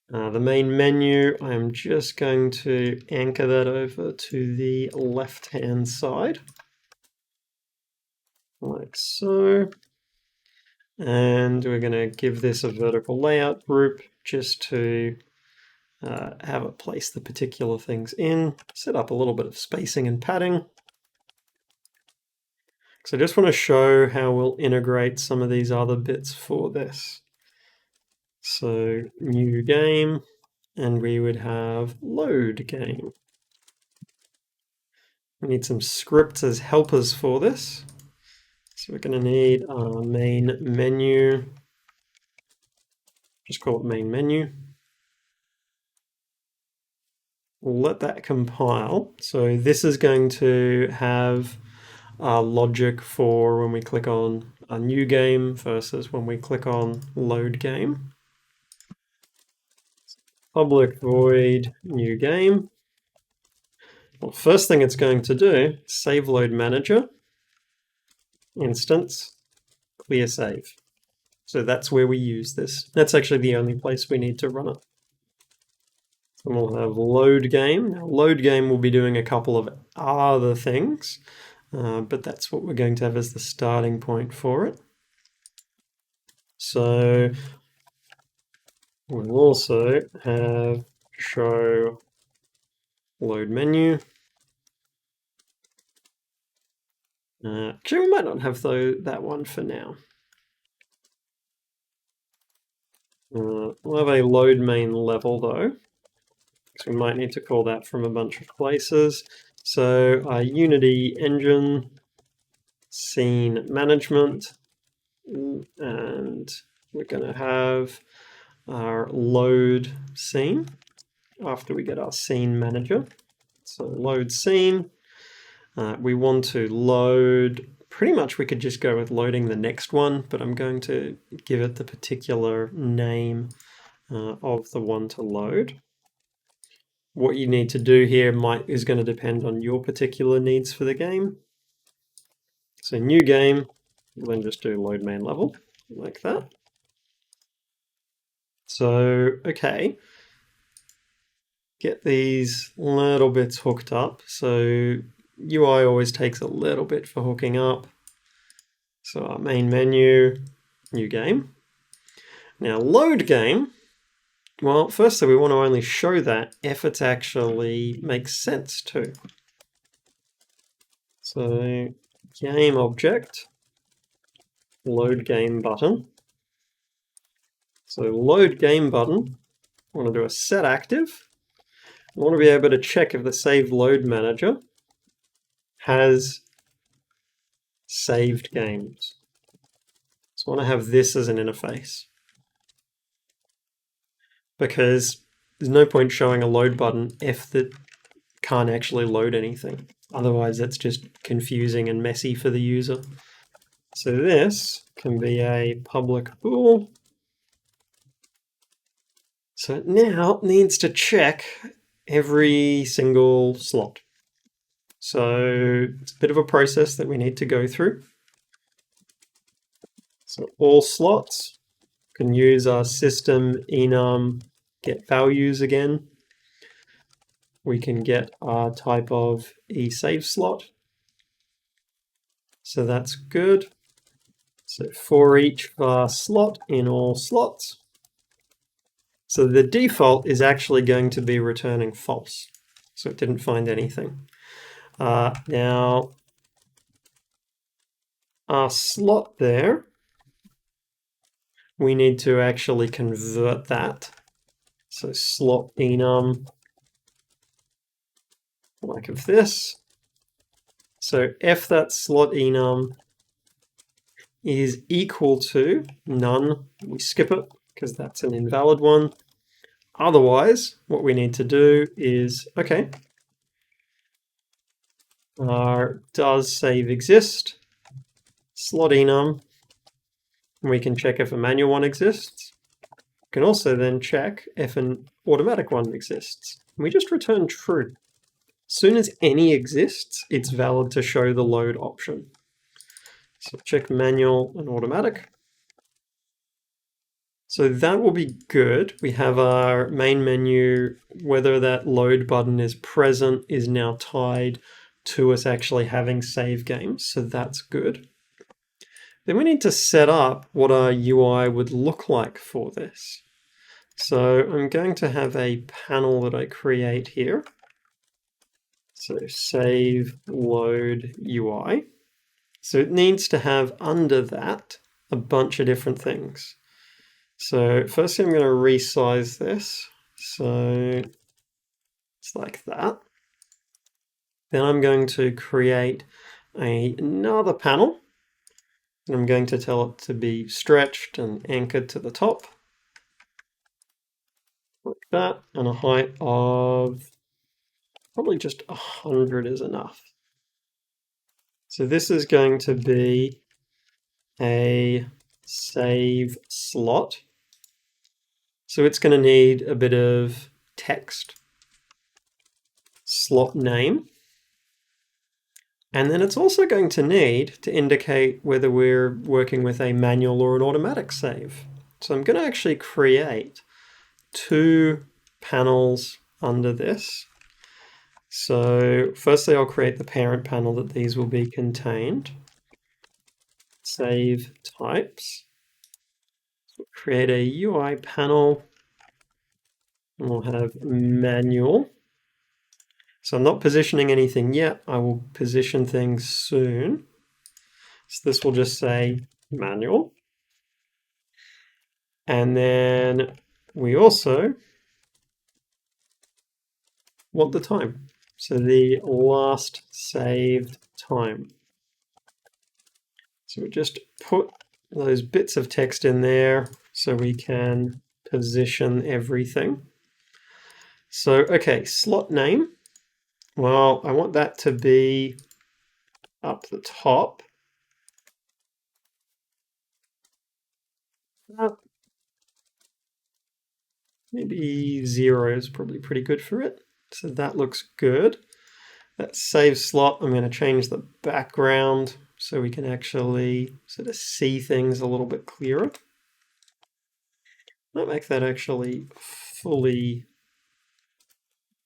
The main menu, I'm just going to anchor that over to the left-hand side, like so. And we're going to give this a vertical layout group just to have it place the particular things in, set up a little bit of spacing and padding. So I just want to show how we'll integrate some of these other bits for this. So new game, and we would have load game. We need some scripts as helpers for this. So we're going to need our main menu. Just call it main menu. We'll let that compile. So this is going to have our logic for when we click on a new game versus when we click on load game. Public void new game. Well, first thing it's going to do, save load manager, instance, clear save. So that's where we use this. That's actually the only place we need to run it. And we'll have load game. Now, load game will be doing a couple of other things, but that's what we're going to have as the starting point for it. So we'll also have show load menu. Actually, we might not have that one for now. We'll have a load main level though, because we might need to call that from a bunch of places. So our Unity engine, scene management, and we're going to have our load scene after we get our scene manager. So load scene. We want to load, pretty much we could just go with loading the next one, but I'm going to give it the particular name of the one to load. What you need to do here is going to depend on your particular needs for the game. So new game, then just do load main level, like that. So, okay, get these little bits hooked up. So UI always takes a little bit for hooking up. So our main menu, new game. Now load game, well, firstly we want to only show that if it actually makes sense to. So game object, load game button. So load game button, I want to do a set active. I want to be able to check if the save load manager has saved games. So I want to have this as an interface, because there's no point showing a load button if that can't actually load anything. Otherwise, that's just confusing and messy for the user. So this can be a public bool. So it now needs to check every single slot. So it's a bit of a process that we need to go through. So all slots can use our system enum get values again. We can get our type of eSave slot. So that's good. So for each var slot in all slots. So the default is actually going to be returning false. So it didn't find anything. Now, our slot there, we need to actually convert that. So slot enum, like of this. So if that slot enum is equal to none, we skip it because that's an invalid one. Otherwise, what we need to do is, okay, does save exist? Slot enum, and we can check if a manual one exists. We can also then check if an automatic one exists. And we just return true. As soon as any exists, it's valid to show the load option. So check manual and automatic. So that will be good. We have our main menu, whether that load button is present is now tied to us actually having save games. So that's good. Then we need to set up what our UI would look like for this. So I'm going to have a panel that I create here. So save load UI. So it needs to have under that a bunch of different things. So firstly, I'm going to resize this. So it's like that. Then I'm going to create another panel. And I'm going to tell it to be stretched and anchored to the top. Like that. And a height of probably just 100 is enough. So this is going to be a save slot. So it's going to need a bit of text, slot name, and then it's also going to need to indicate whether we're working with a manual or an automatic save. So I'm going to actually create two panels under this. So firstly, I'll create the parent panel that these will be contained. Save types. So create a UI panel, and we'll have manual. So I'm not positioning anything yet. I will position things soon. So this will just say manual. And then we also want the time. So the last saved time. So we just put those bits of text in there so we can position everything. So, okay, slot name. Well, I want that to be up the top. Maybe 0 is probably pretty good for it. So that looks good. That save slot, I'm going to change the background so we can actually sort of see things a little bit clearer. Might make that actually fully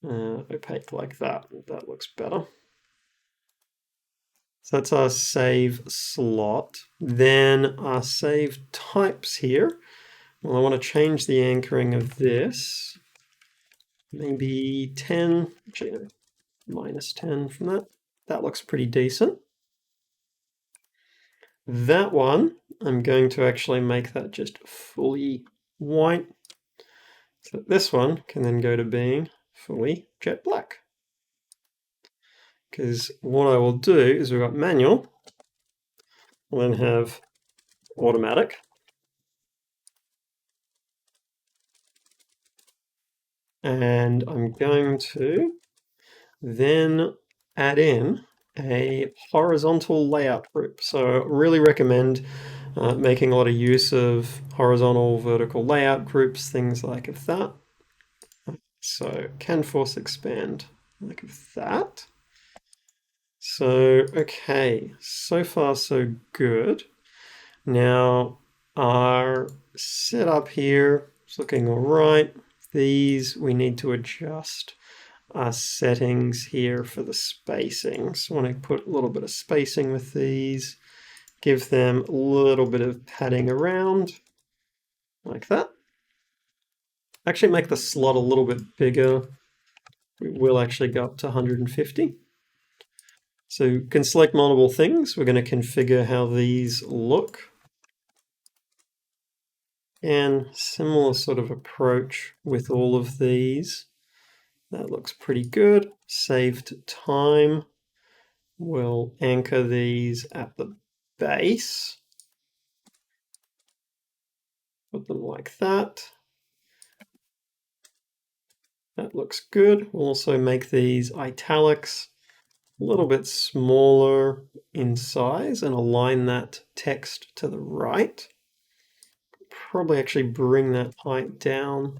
opaque like that. That looks better. So that's our save slot. Then our save types here. Well, I want to change the anchoring of this. Maybe 10, actually, minus 10 from that. That looks pretty decent. That one, I'm going to actually make that just fully white. So this one can then go to being fully jet black. Because what I will do is we've got manual, we'll then have automatic, and I'm going to then add in a horizontal layout group. So I really recommend making a lot of use of horizontal, vertical layout groups, things like that. So can force expand like that. So, okay, so far so good. Now our setup here is looking all right. These we need to adjust our settings here for the spacing. So I want to put a little bit of spacing with these, give them a little bit of padding around like that. Actually make the slot a little bit bigger. We will actually go up to 150. So you can select multiple things. We're going to configure how these look. And similar sort of approach with all of these. That looks pretty good. Saved time. We'll anchor these at the base. Put them like that. That looks good. We'll also make these italics a little bit smaller in size and align that text to the right. Probably actually bring that height down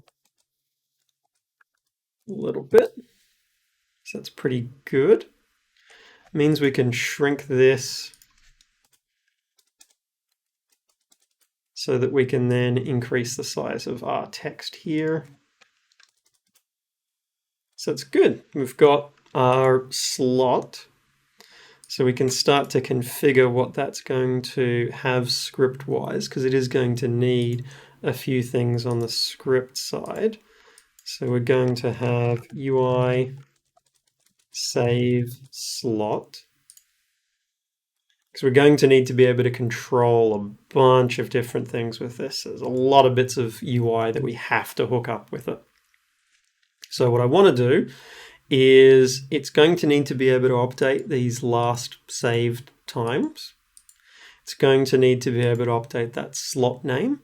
a little bit. So that's pretty good. Means we can shrink this so that we can then increase the size of our text here. So it's good. We've got our slot. So we can start to configure what that's going to have script-wise, because it is going to need a few things on the script side. So we're going to have UI save slot, because we're going to need to be able to control a bunch of different things with this. There's a lot of bits of UI that we have to hook up with it. So what I want to do is it's going to need to be able to update these last saved times. It's going to need to be able to update that slot name.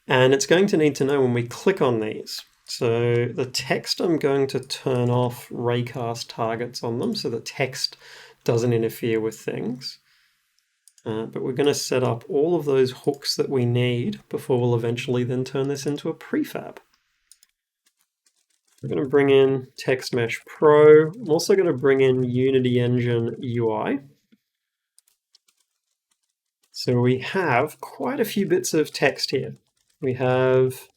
And it's going to need to know when we click on these. So the text, I'm going to turn off raycast targets on them so the text doesn't interfere with things. But we're going to set up all of those hooks that we need before we'll eventually then turn this into a prefab. We're going to bring in Text Mesh Pro. I'm also going to bring in Unity Engine UI. So we have quite a few bits of text here. We have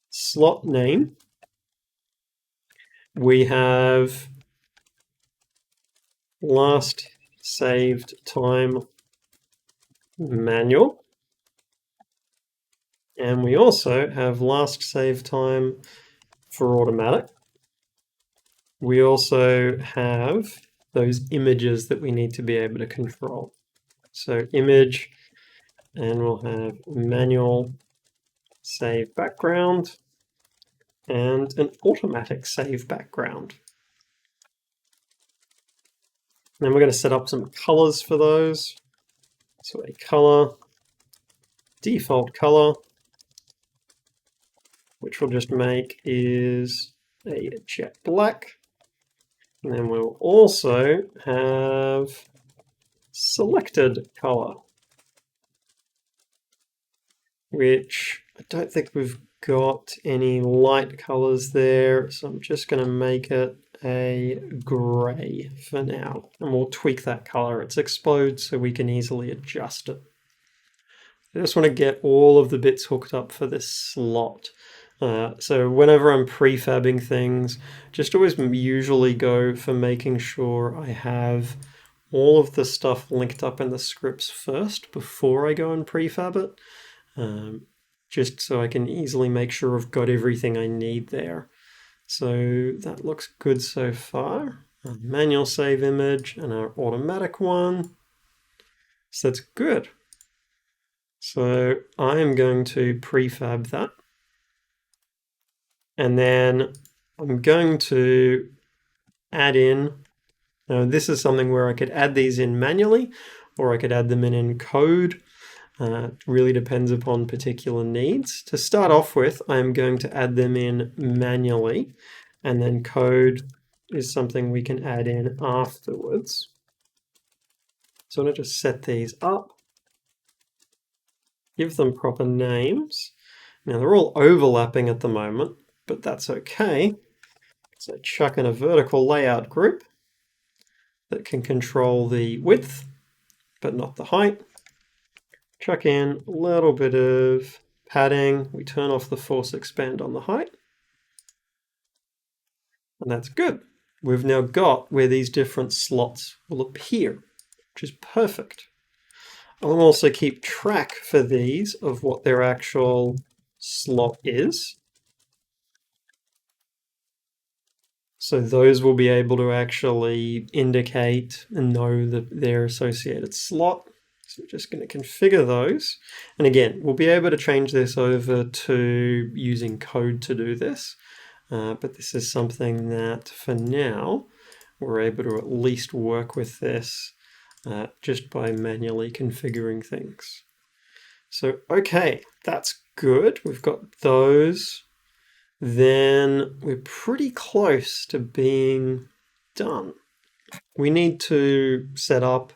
slot name. We have last saved time manual. And we also have last save time for automatic. We also have those images that we need to be able to control. So image, and we'll have manual save background and an automatic save background. Then we're going to set up some colors for those. So a color, default color, which we'll just make is a jet black. And then we'll also have selected color, which I don't think we've got any light colors there, so I'm just going to make it a gray for now, and we'll tweak that color. It's exposed, so we can easily adjust it. I just want to get all of the bits hooked up for this slot. So whenever I'm prefabbing things, just always usually go for making sure I have all of the stuff linked up in the scripts first before I go and prefab it, just so I can easily make sure I've got everything I need there. So that looks good so far. A manual save image and our automatic one. So that's good. So I am going to prefab that. And then I'm going to add in, now this is something where I could add these in manually, or I could add them in code. It really depends upon particular needs. To start off with, I'm going to add them in manually, and then code is something we can add in afterwards. So I'm going to just set these up, give them proper names. Now they're all overlapping at the moment, but that's okay. So chuck in a vertical layout group that can control the width, but not the height. Chuck in a little bit of padding. We turn off the force expand on the height. And that's good. We've now got where these different slots will appear, which is perfect. I'll also keep track for these of what their actual slot is. So those will be able to actually indicate and know their associated slot. So we're just going to configure those. And again, we'll be able to change this over to using code to do this. But this is something that for now, we're able to at least work with this just by manually configuring things. So, okay, that's good. We've got those. Then we're pretty close to being done. We need to set up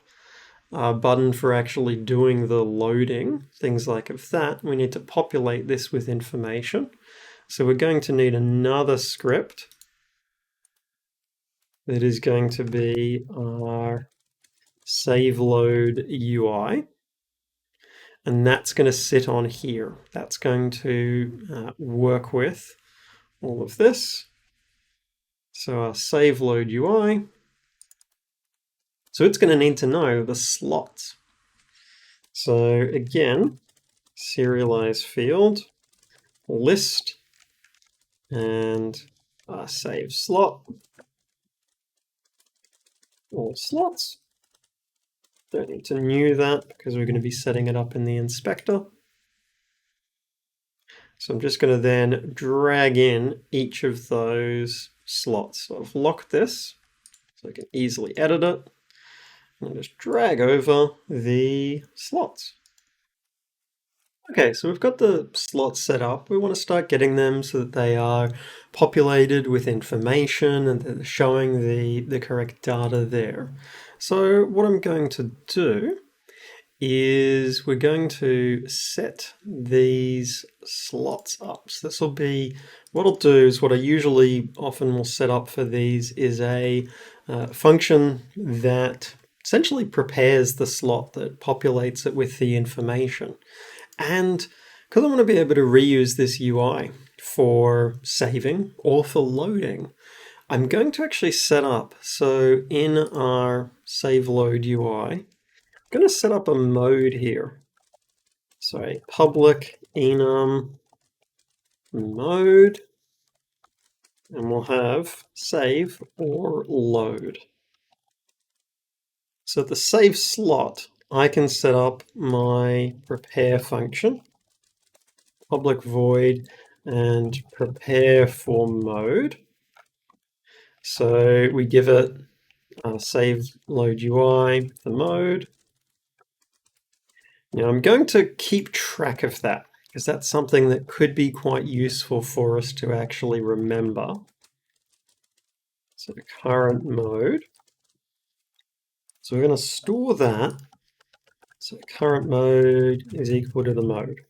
a button for actually doing the loading, things like of that. We need to populate this with information. So we're going to need another script that is going to be our save load UI. And that's going to sit on here. That's going to work with all of this. So our save load UI. So it's going to need to know the slots. So again, serialize field, list, and our save slot, all slots. Don't need to new that because we're going to be setting it up in the inspector. So I'm just going to then drag in each of those slots. So I've locked this so I can easily edit it. And just drag over the slots. Okay, so we've got the slots set up. We want to start getting them so that they are populated with information and they're showing the correct data there. So what I'm going to do is we're going to set these slots up. So this will be, what I'll do is what I usually often will set up for these is a function that essentially prepares the slot, that populates it with the information. And because I want to be able to reuse this UI for saving or for loading, I'm going to actually set up, so in our save load UI, I'm going to set up a mode here. So a public enum mode, and we'll have save or load. So the save slot, I can set up my prepare function, public void, and prepare for mode. So we give it save load UI, the mode. Now I'm going to keep track of that because that's something that could be quite useful for us to actually remember. So the current mode. So we're going to store that. So current mode is equal to the mode.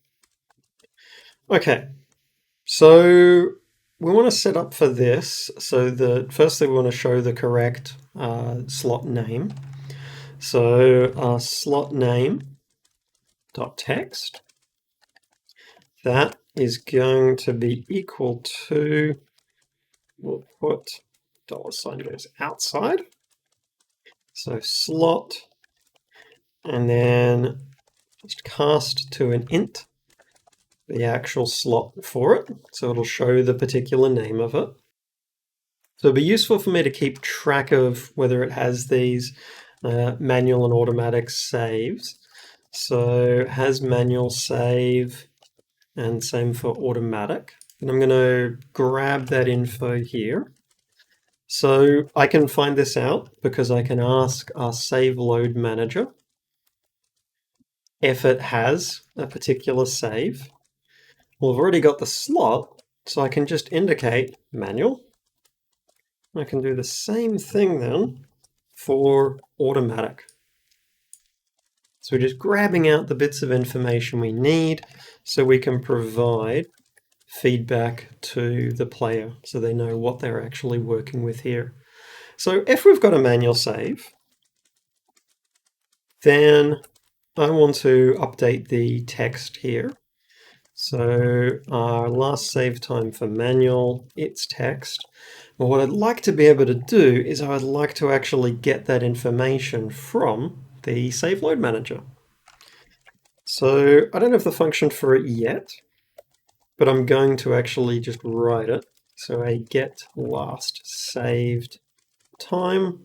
Okay, So we want to set up for this. So firstly we want to show the correct slot name. So our slot name dot text, that is going to be equal to, we'll put $sign goes outside. So slot, and then just cast to an int the actual slot for it. So it'll show the particular name of it. So it'll be useful for me to keep track of whether it has these manual and automatic saves. So has manual save, and same for automatic. And I'm going to grab that info here. So I can find this out because I can ask our save load manager if it has a particular save. Well, I've already got the slot, so I can just indicate manual. I can do the same thing then for automatic. So we're just grabbing out the bits of information we need so we can provide feedback to the player so they know what they're actually working with here. So if we've got a manual save, then I want to update the text here. So our last save time for manual, it's text. Well, what I'd like to be able to do is I'd like to actually get that information from the save load manager. So I don't have the function for it yet, but I'm going to actually just write it. So a get last saved time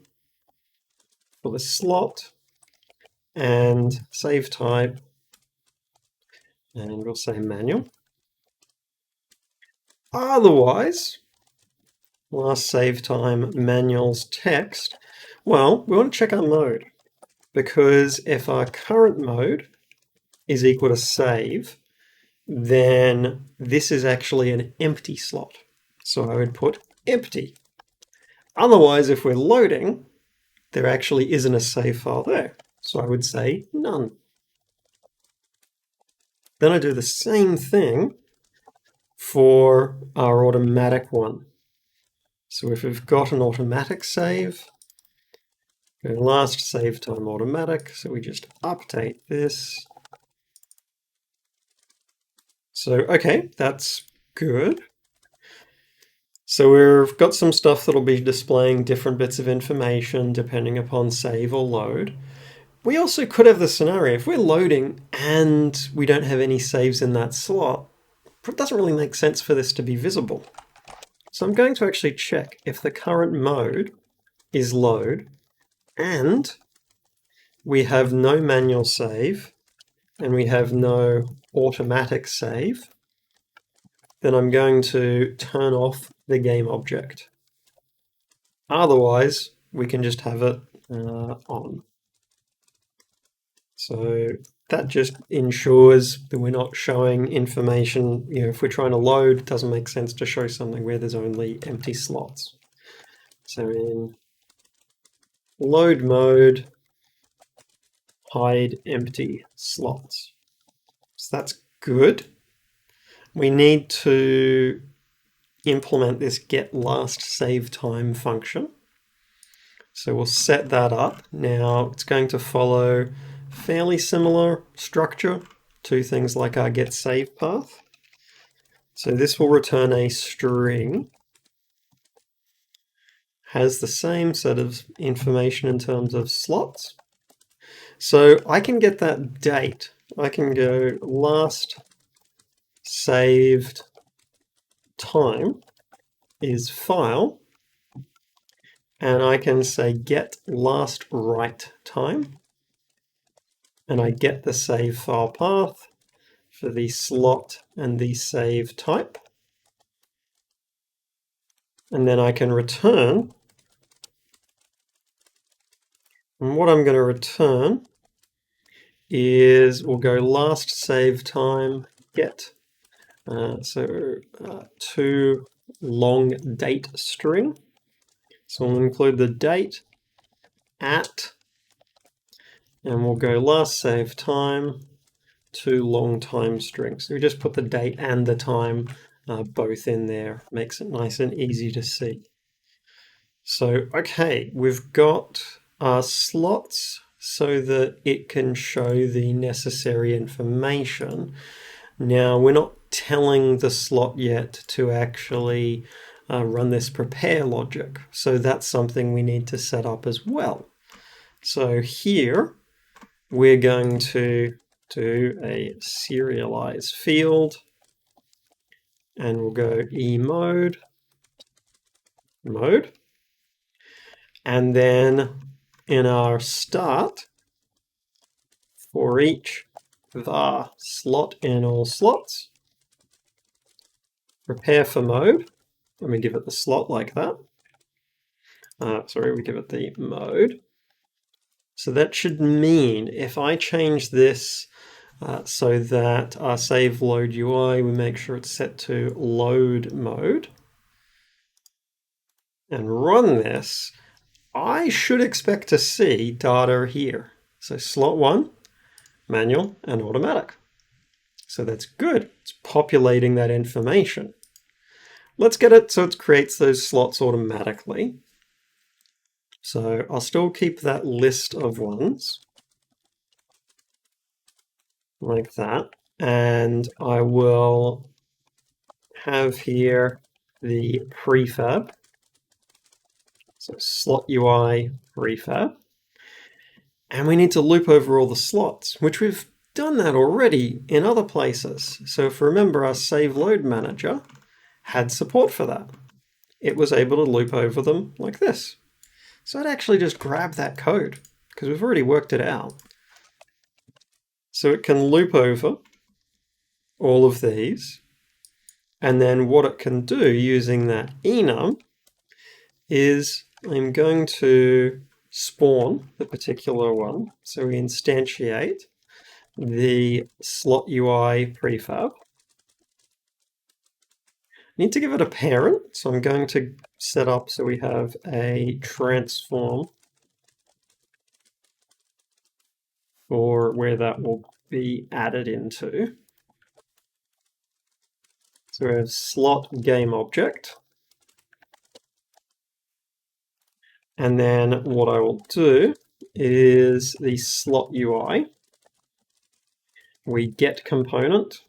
for the slot and save type, and we'll say manual. Otherwise, last save time manual's text. Well, we want to check our mode, because if our current mode is equal to save, then this is actually an empty slot. So I would put empty. Otherwise, if we're loading, there actually isn't a save file there. So I would say none. Then I do the same thing for our automatic one. So if we've got an automatic save, go last save time automatic, so we just update this. So, okay, that's good. So we've got some stuff that'll be displaying different bits of information depending upon save or load. We also could have the scenario, if we're loading and we don't have any saves in that slot, it doesn't really make sense for this to be visible. So I'm going to actually check if the current mode is load and we have no manual save and we have no automatic save, then I'm going to turn off the game object. Otherwise, we can just have it on. So that just ensures that we're not showing information. You know, if we're trying to load, it doesn't make sense to show something where there's only empty slots. So in load mode, hide empty slots. So that's good. We need to implement this get last save time function. So we'll set that up. Now it's going to follow fairly similar structure to things like our get save path. So this will return a string, has the same set of information in terms of slots. So I can get that date. I can go last saved time is file, and I can say get last write time, and I get the save file path for the slot and the save type. And then I can return, and what I'm going to return is we'll go last save time get, to long date string. So we'll include the date at, and we'll go last save time to long time string. So we just put the date and the time both in there. Makes it nice and easy to see. So, okay, we've got our slots so that it can show the necessary information. Now, we're not telling the slot yet to actually run this prepare logic. So that's something we need to set up as well. So here, we're going to do a serialize field, and we'll go mode, and then in our start, for each var slot in all slots, prepare for mode, and we give it the slot like that. Sorry, we give it the mode. So that should mean if I change this so that our save load UI, we make sure it's set to load mode and run this, I should expect to see data here. So slot 1, manual and automatic. So that's good. It's populating that information. Let's get it so it creates those slots automatically. So I'll still keep that list of ones like that. And I will have here the prefab. So slot UI prefab. And we need to loop over all the slots, which we've done that already in other places. So if you remember, our save load manager had support for that. It was able to loop over them like this. So I'd actually just grab that code because we've already worked it out. So it can loop over all of these. And then what it can do using that enum is I'm going to spawn the particular one. So we instantiate the slot UI prefab. Need to give it a parent, so I'm going to set up so we have a transform for where that will be added into. So we have slot game object. And then what I will do is the slot UI. We get component,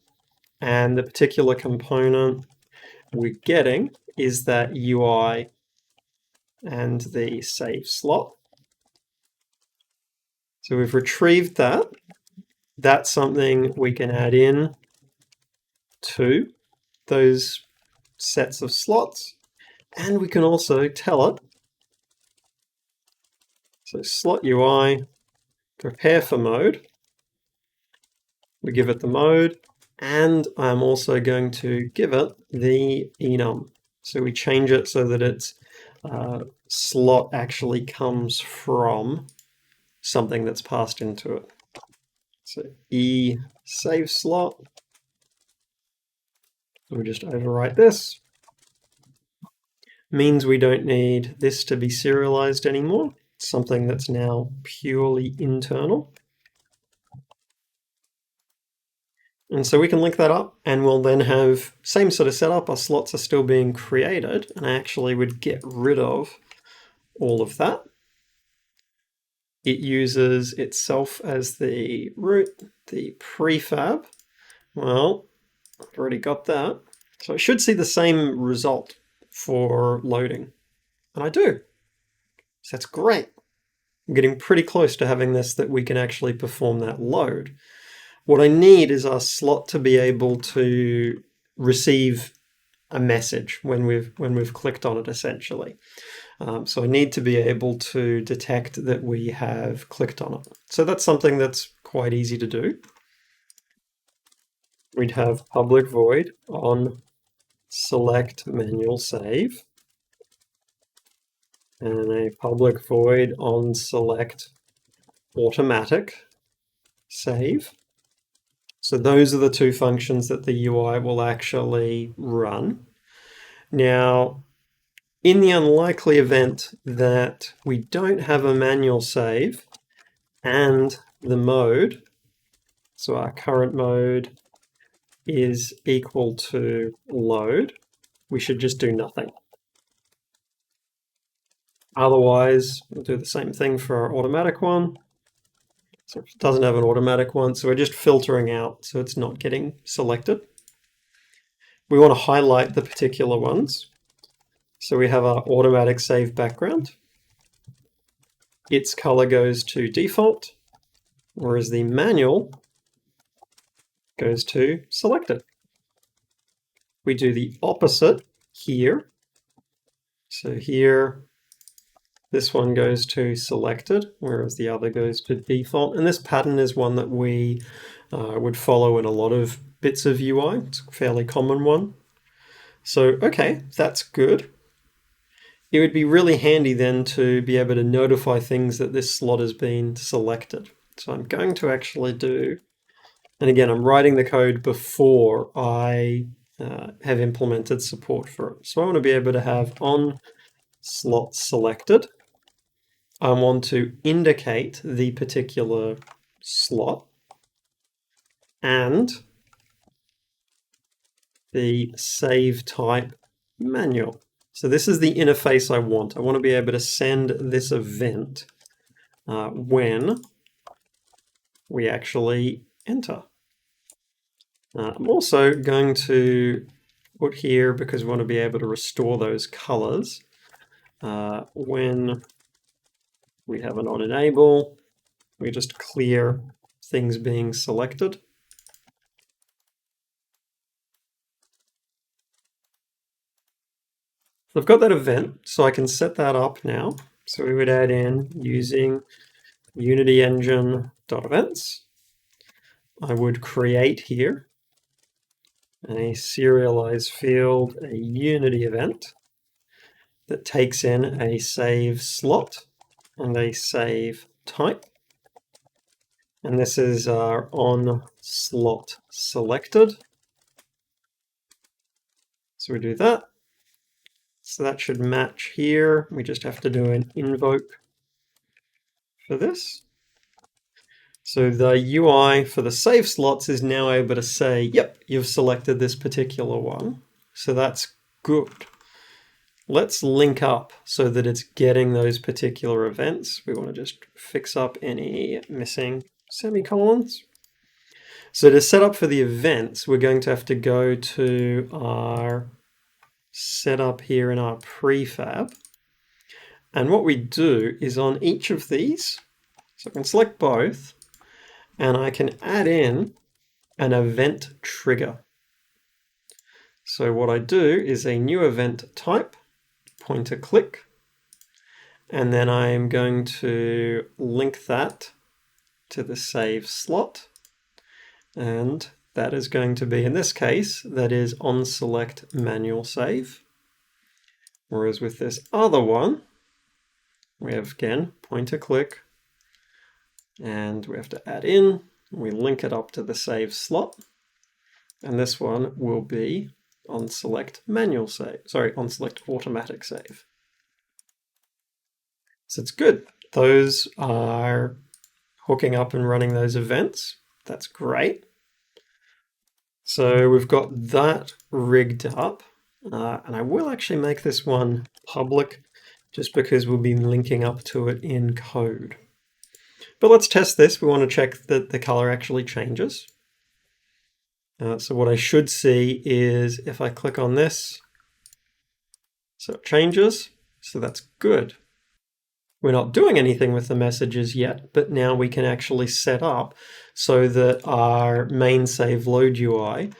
and the particular component we're getting is that UI and the save slot. So we've retrieved that. That's something we can add in to those sets of slots. And we can also tell it. So slot UI, prepare for mode. We give it the mode. And I'm also going to give it the enum. So we change it so that its slot actually comes from something that's passed into it. So save slot. We'll just overwrite this. Means we don't need this to be serialized anymore. It's something that's now purely internal. And so we can link that up and we'll then have same sort of setup. Our slots are still being created, and I actually would get rid of all of that. It uses itself as the root, the prefab. Well, I've already got that. So I should see the same result for loading. And I do. So that's great. I'm getting pretty close to having this that we can actually perform that load. What I need is our slot to be able to receive a message when we've clicked on it, essentially. So I need to be able to detect that we have clicked on it. So that's something that's quite easy to do. We'd have public void on select manual save, and a public void on select automatic save. So those are the two functions that the UI will actually run. Now, in the unlikely event that we don't have a manual save and the mode, so our current mode is equal to load, we should just do nothing. Otherwise, we'll do the same thing for our automatic one. So it doesn't have an automatic one, so we're just filtering out so it's not getting selected. We want to highlight the particular ones. So we have our automatic save background. Its color goes to default, whereas the manual goes to selected. We do the opposite here. So here, this one goes to selected, whereas the other goes to default. And this pattern is one that we would follow in a lot of bits of UI. It's a fairly common one. So, okay, that's good. It would be really handy then to be able to notify things that this slot has been selected. So I'm going to actually do, and again, I'm writing the code before I have implemented support for it. So I want to be able to have on slot selected. I want to indicate the particular slot and the save type manual. So this is the interface I want. I want to be able to send this event when we actually enter. I'm also going to put here, because we want to be able to restore those colors, when we have an on enable, we just clear things being selected. So I've got that event, so I can set that up now. So we would add in using Unity engine.events. I would create here a serialized field, a Unity event that takes in a save slot and a save type. And this is our on slot selected. So we do that. So that should match here. We just have to do an invoke for this. So the UI for the save slots is now able to say, yep, you've selected this particular one. So that's good. Let's link up so that it's getting those particular events. We want to just fix up any missing semicolons. So to set up for the events, we're going to have to go to our setup here in our prefab. And what we do is on each of these, so I can select both, and I can add in an event trigger. So what I do is a new event type, pointer click, and then I'm going to link that to the save slot. And that is going to be, in this case, that is on select manual save. Whereas with this other one, we have, again, pointer click, and we have to add in, we link it up to the save slot, and this one will be on select manual save, sorry, on select automatic save. So it's good. Those are hooking up and running those events. That's great. So we've got that rigged up, and I will actually make this one public just because we'll be linking up to it in code. But let's test this. We want to check that the color actually changes. So what I should see is if I click on this, so it changes. So that's good. We're not doing anything with the messages yet, but now we can actually set up so that our main save load UI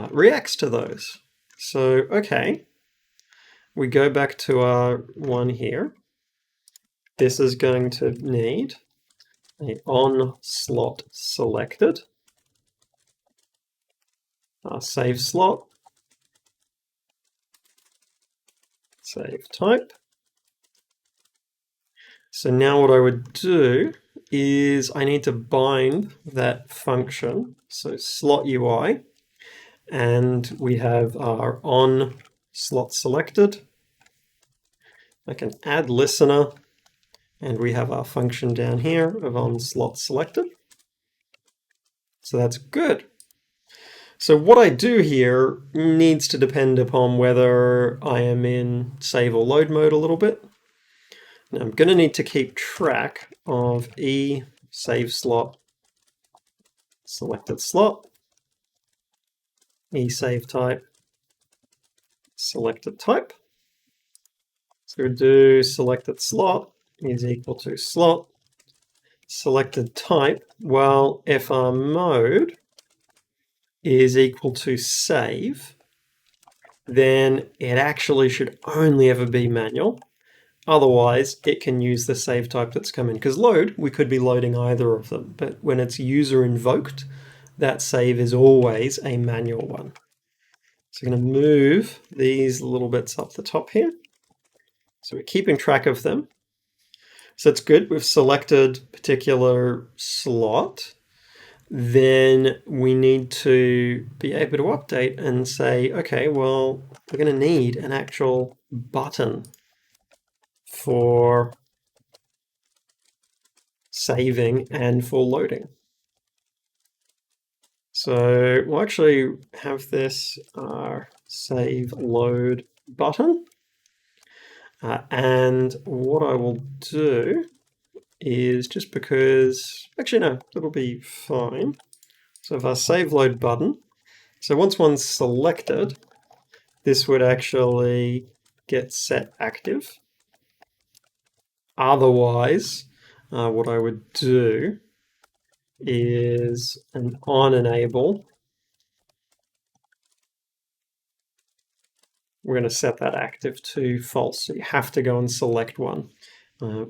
reacts to those. So, okay, we go back to our one here. This is going to need a on slot selected, our save slot, save type. So now what I would do is I need to bind that function, so slot UI, and we have our on slot selected. I can add listener, and we have our function down here of on slot selected. So that's good. So what I do here needs to depend upon whether I am in save or load mode a little bit. Now I'm going to need to keep track of save slot, selected slot, save type, selected type. So we do selected slot is equal to slot, selected type, well, if our mode is equal to save, then it actually should only ever be manual. Otherwise, it can use the save type that's come in. Because load, we could be loading either of them, but when it's user invoked, that save is always a manual one. So I'm going to move these little bits up the top here. So we're keeping track of them. So it's good. We've selected particular slot. Then we need to be able to update and say, okay, well, we're going to need an actual button for saving and for loading. So we'll actually have this save load button. And what I will do is, just because, actually no, it'll be fine. So if our save load button, so once one's selected, this would actually get set active. Otherwise, what I would do is an on enable. We're going to set that active to false. So you have to go and select one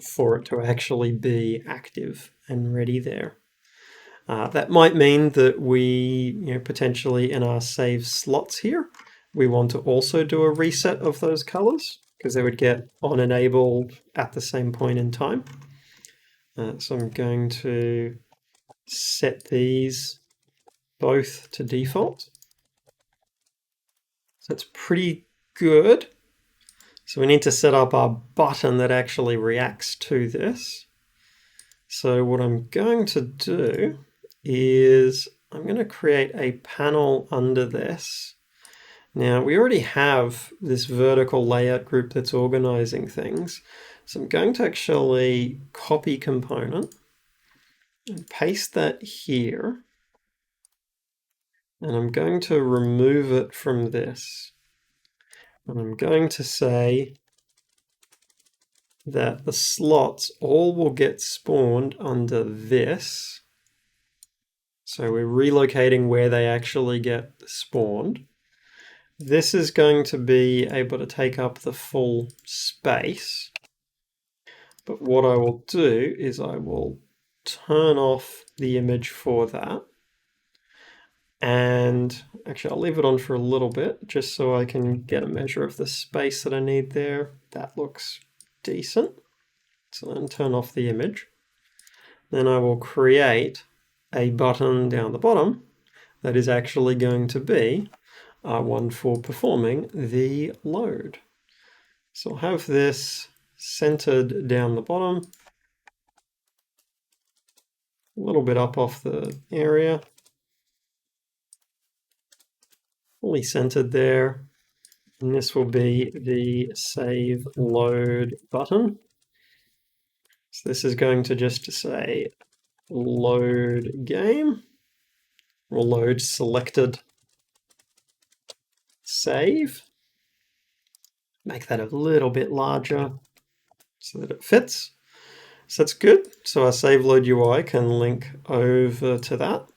for it to actually be active and ready there. That might mean that we, potentially in our save slots here, we want to also do a reset of those colors because they would get on enabled at the same point in time. So I'm going to set these both to default. So it's pretty good. So we need to set up our button that actually reacts to this. So what I'm going to do is I'm going to create a panel under this. Now we already have this vertical layout group that's organizing things. So I'm going to actually copy component and paste that here. And I'm going to remove it from this. And I'm going to say that the slots all will get spawned under this. So we're relocating where they actually get spawned. This is going to be able to take up the full space. But what I will do is I will turn off the image for that. And actually, I'll leave it on for a little bit just so I can get a measure of the space that I need there. That looks decent. So then turn off the image. Then I will create a button down the bottom that is actually going to be one for performing the load. So I'll have this centered down the bottom, a little bit up off the area, fully centered there. And this will be the save load button. So this is going to just say load game or load selected save. Make that a little bit larger so that it fits. So that's good. So our save load UI can link over to that.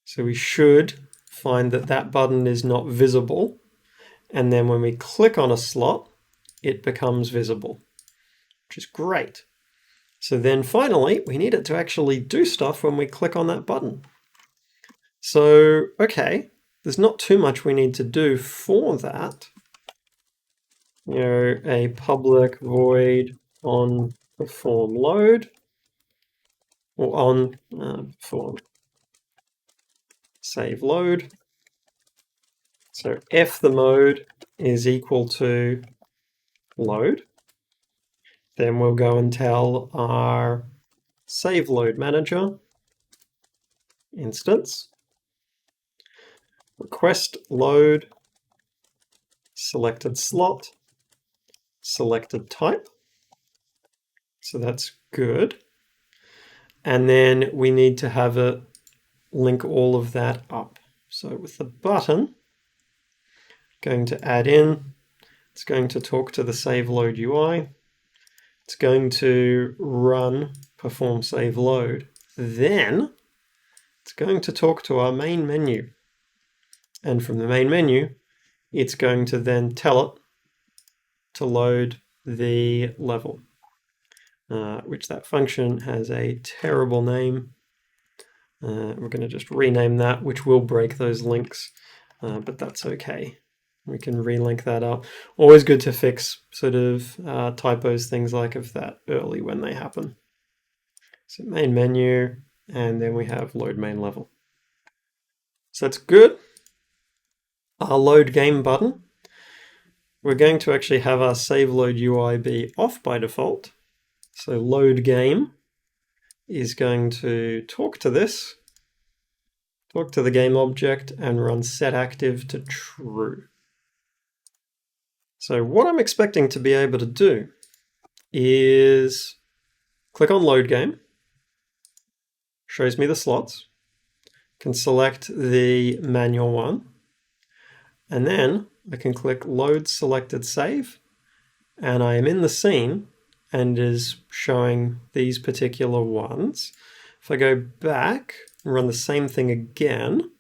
So we should find that that button is not visible. And then when we click on a slot, it becomes visible, which is great. So then finally, we need it to actually do stuff when we click on that button. So, okay, there's not too much we need to do for that. A public void on perform load, or on perform save load. So if the mode is equal to load, then we'll go and tell our save load manager instance request load, selected slot, selected type. So that's good. And then we need to have it link all of that up. So with the button, going to add in, it's going to talk to the save load UI. It's going to run perform save load. Then it's going to talk to our main menu. And from the main menu, it's going to then tell it to load the level, which that function has a terrible name. We're going to just rename that, which will break those links, but that's okay. We can relink that up. Always good to fix sort of typos, things like of that early when they happen. So main menu, and then we have load main level. So that's good. Our load game button, we're going to actually have our save load UI be off by default. So load game is going to talk to this, talk to the game object, and run set active to true. So what I'm expecting to be able to do is click on load game, shows me the slots, can select the manual one, and then I can click load selected save, and I am in the scene and is showing these particular ones. If I go back and run the same thing again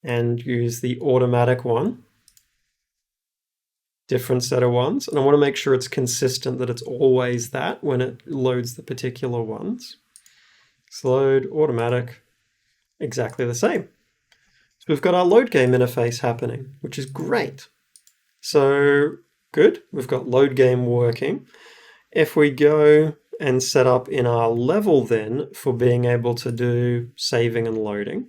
and use the automatic one, different set of ones, and I want to make sure it's consistent, that it's always that when it loads the particular ones. So load, automatic, exactly the same. So we've got our load game interface happening, which is great. So good, we've got load game working. If we go and set up in our level then for being able to do saving and loading,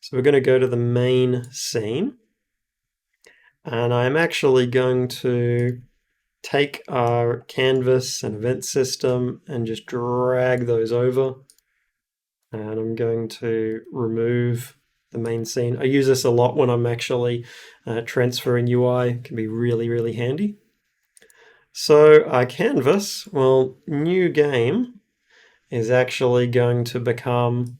so we're going to go to the main scene, and I'm actually going to take our canvas and event system and just drag those over. And I'm going to remove the main scene. I use this a lot when I'm actually transferring UI. It can be really, really handy. So our canvas, well, new game is actually going to become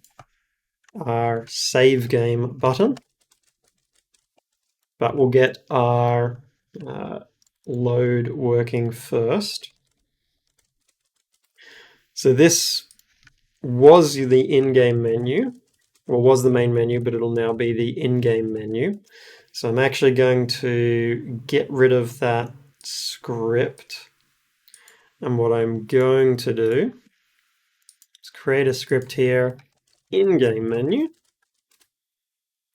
our save game button. But we'll get our load working first. So this was the in-game menu, or was the main menu, but it'll now be the in-game menu. So I'm actually going to get rid of that script. And what I'm going to do is create a script here, in-game menu,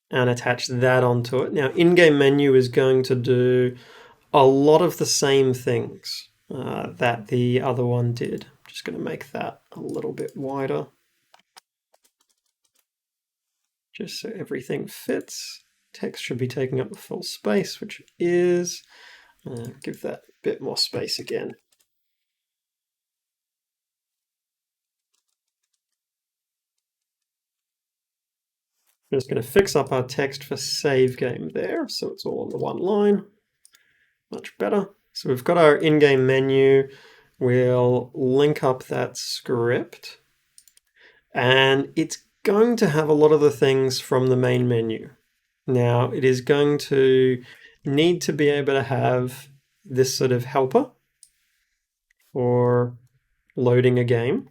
and attach that onto it. Now, in-game menu is going to do a lot of the same things that the other one did. I'm just going to make that a little bit wider, just so everything fits. Text should be taking up the full space, which it is. Give that a bit more space again. I'm just going to fix up our text for save game there, so it's all on the one line. Much better. So we've got our in-game menu. We'll link up that script, and it's going to have a lot of the things from the main menu. Now, it is going to need to be able to have this sort of helper for loading a game.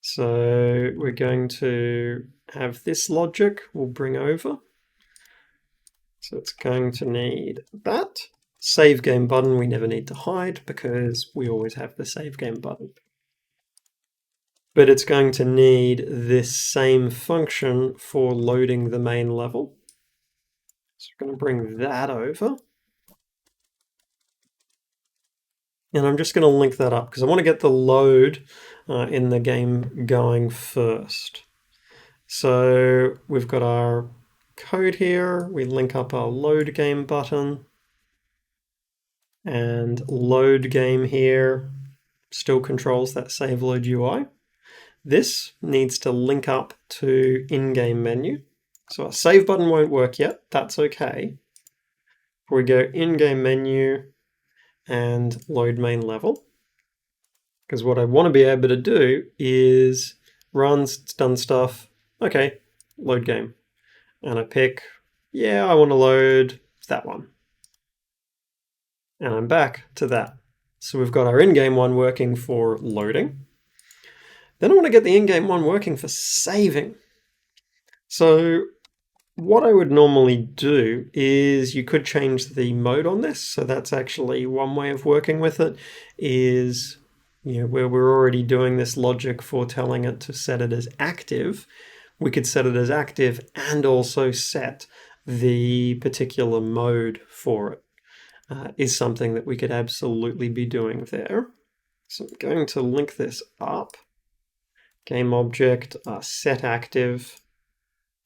So we're going to have this logic we'll bring over. So it's going to need that. Save game button we never need to hide because we always have the save game button. But it's going to need this same function for loading the main level. So we're going to bring that over. And I'm just going to link that up because I want to get the load in the game going first. So we've got our code here. We link up our load game button. And load game here still controls that save load UI. This needs to link up to in-game menu. So our save button won't work yet. That's okay. We go in-game menu and load main level. Because what I want to be able to do is runs, it's done stuff. Okay, load game. And I pick, yeah, I want to load that one. And I'm back to that. So we've got our in-game one working for loading. Then I want to get the in-game one working for saving. So what I would normally do is you could change the mode on this. So that's actually one way of working with it is, where we're already doing this logic for telling it to set it as active, we could set it as active and also set the particular mode for it. Is something that we could absolutely be doing there. So I'm going to link this up. Game object, set active,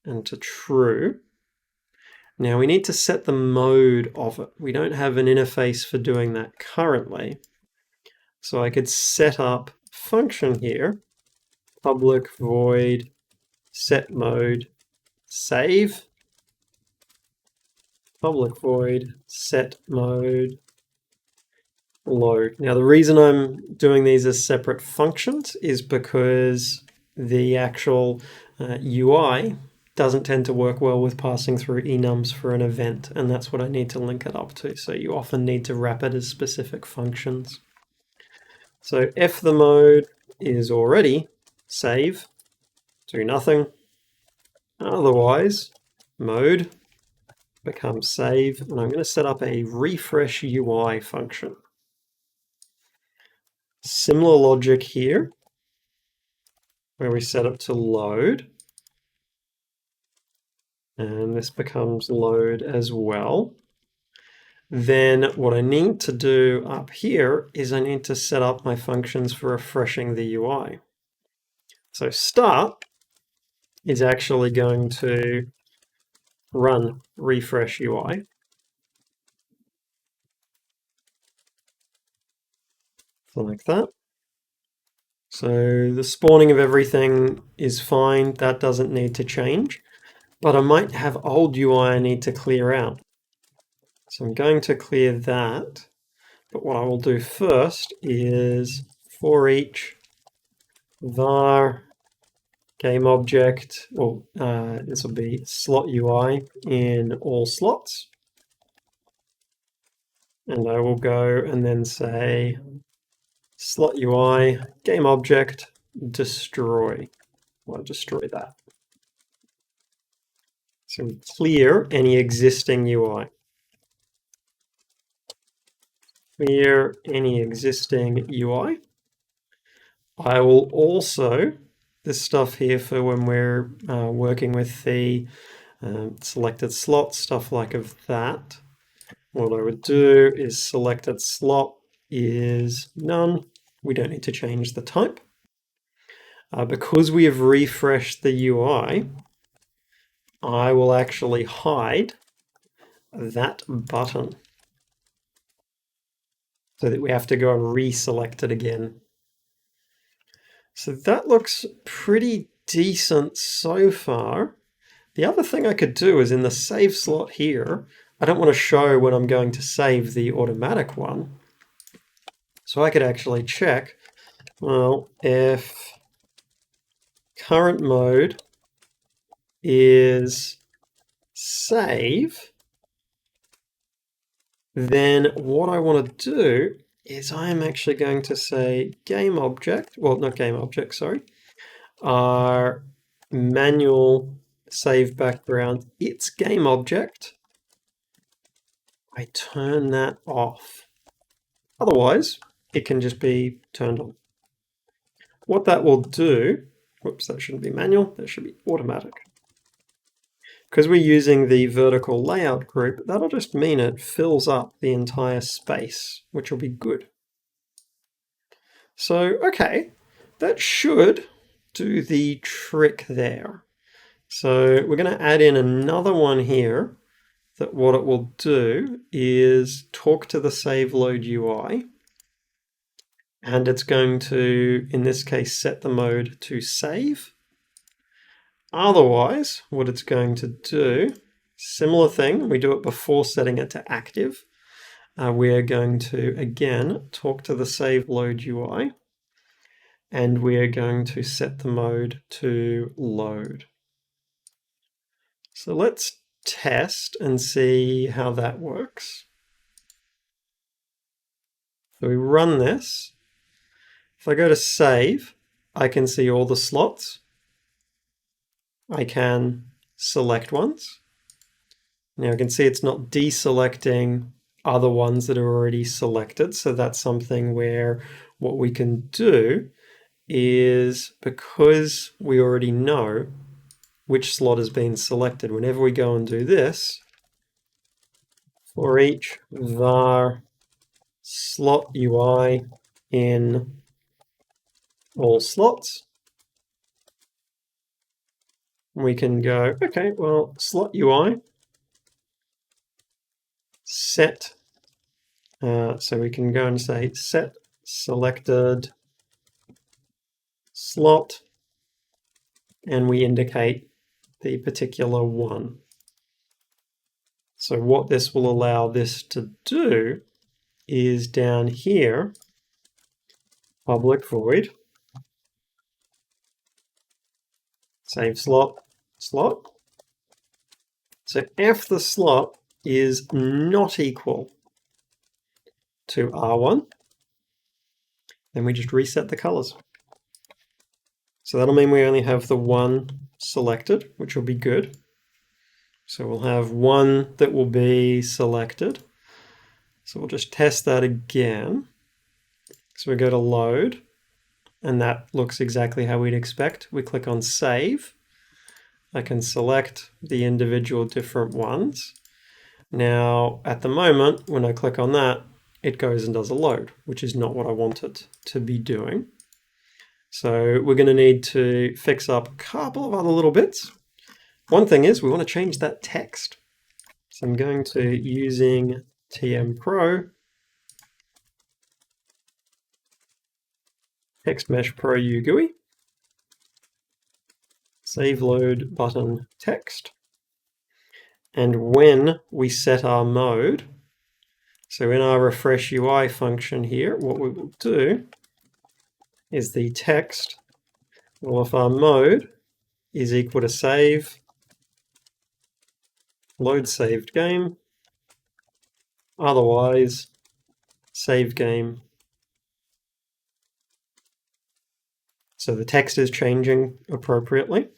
and to true. Now we need to set the mode of it. We don't have an interface for doing that currently. So I could set up function here, public void set mode save, public void set mode load. Now the reason I'm doing these as separate functions is because the actual UI doesn't tend to work well with passing through enums for an event, and that's what I need to link it up to. So you often need to wrap it as specific functions. So if the mode is already save, do nothing. Otherwise, mode becomes save, and I'm going to set up a refresh UI function. Similar logic here, where we set it to load. And this becomes load as well. Then what I need to do up here is I need to set up my functions for refreshing the UI. So start is actually going to run refresh UI. Like that. So the spawning of everything is fine. That doesn't need to change. But I might have old UI I need to clear out. So I'm going to clear that. But what I will do first is for each var game object, well, this will be slot UI in all slots. And I will go and then say slot UI game object destroy. I'll destroy that. So we clear any existing UI. Clear any existing UI. I will also, this stuff here for when we're working with the selected slot, stuff like of that. What I would do is selected slot is none. We don't need to change the type. Because we have refreshed the UI, I will actually hide that button so that we have to go and reselect it again. So that looks pretty decent so far. The other thing I could do is in the save slot here, I don't want to show when I'm going to save the automatic one. So I could actually check, well, if current mode is save, then what I want to do is I am actually going to say game object, well, not game object, sorry, our manual save background, its game object. I turn that off. Otherwise, it can just be turned on. What that will do, whoops, that shouldn't be manual, that should be automatic. Because we're using the vertical layout group, that'll just mean it fills up the entire space, which will be good. So, okay, that should do the trick there. So we're going to add in another one here that what it will do is talk to the save load UI. And it's going to, in this case, set the mode to save. Otherwise, what it's going to do, similar thing, we do it before setting it to active. We're going to, again, talk to the save load UI, and we are going to set the mode to load. So let's test and see how that works. So we run this. If I go to save, I can see all the slots. I can select ones. Now I can see it's not deselecting other ones that are already selected. So that's something where what we can do is, because we already know which slot has been selected, whenever we go and do this, for each var slot UI in all slots, we can go, okay, well, slot UI set, so we can go and say set selected slot, and we indicate the particular one. So what this will allow this to do is down here, public void, save slot. So if the slot is not equal to R1, then we just reset the colors. So that'll mean we only have the one selected, which will be good. So we'll have one that will be selected. So we'll just test that again. So we go to load, and that looks exactly how we'd expect. We click on save. I can select the individual different ones. Now, at the moment, when I click on that, it goes and does a load, which is not what I wanted to be doing. So we're going to need to fix up a couple of other little bits. One thing is we want to change that text. So I'm going to, using TM Pro, Text Mesh Pro UGUI, save load button text. And when we set our mode, so in our refresh UI function here, what we will do is the text, well, if our mode is equal to save, load saved game, otherwise save game. So the text is changing appropriately.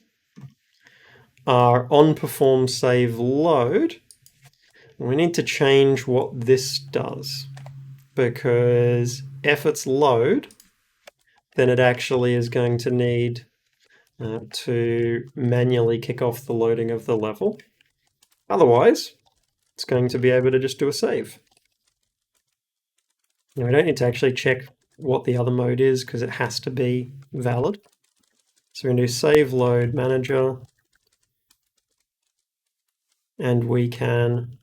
Our onPerform save load, we need to change what this does, because if it's load, then it actually is going to need to manually kick off the loading of the level. Otherwise, it's going to be able to just do a save. Now, we don't need to actually check what the other mode is because it has to be valid. So we're going to do save load manager, and we can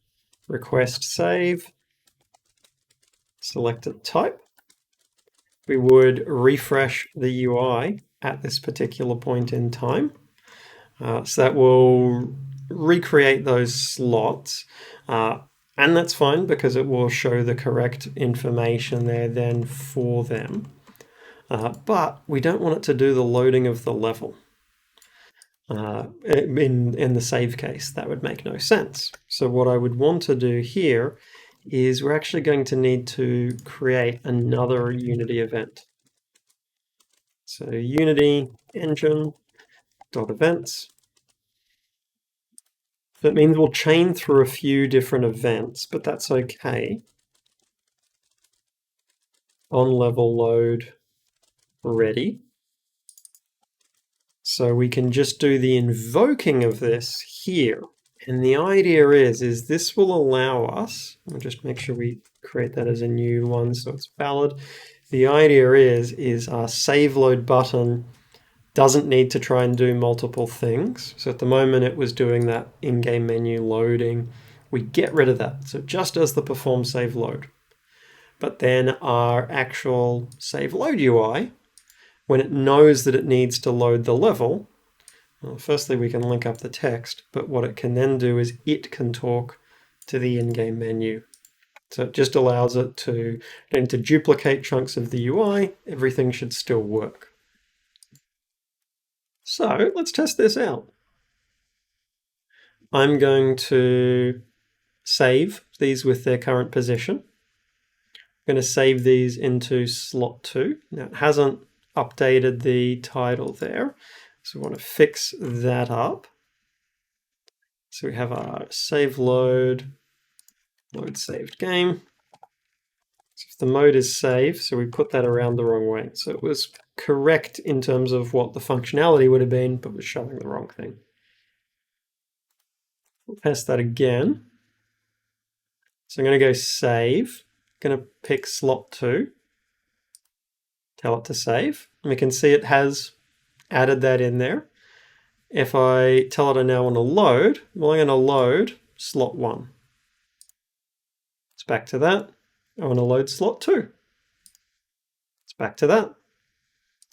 request save, select a type. We would refresh the UI at this particular point in time. So that will recreate those slots. And that's fine because it will show the correct information there then for them. But we don't want it to do the loading of the level. In the save case, that would make no sense. So what I would want to do here is we're actually going to need to create another Unity event. So Unity engine.events. That means we'll chain through a few different events, but that's okay. On level load ready. So we can just do the invoking of this here. And the idea is this will allow us, I'll just make sure we create that as a new one so it's valid. The idea is our save load button doesn't need to try and do multiple things. So at the moment it was doing that in-game menu loading. We get rid of that. So it just does the perform save load. But then our actual save load UI, when it knows that it needs to load the level, Well, firstly, we can link up the text, but what it can then do is it can talk to the in-game menu. So it just allows it to duplicate chunks of the UI. Everything should still work. So let's test this out. I'm going to save these with their current position. I'm going to save these into slot 2. Now it hasn't updated the title there, so we want to fix that up. So we have our save load saved game. So if the mode is save, so we put that around the wrong way. So it was correct in terms of what the functionality would have been, but was showing the wrong thing. We'll test that again. So I'm going to go save. I'm going to pick slot 2. Tell it to save. And we can see it has added that in there. If I tell it I now want to load, well, I'm going to load slot 1. It's back to that. I want to load slot 2. It's back to that.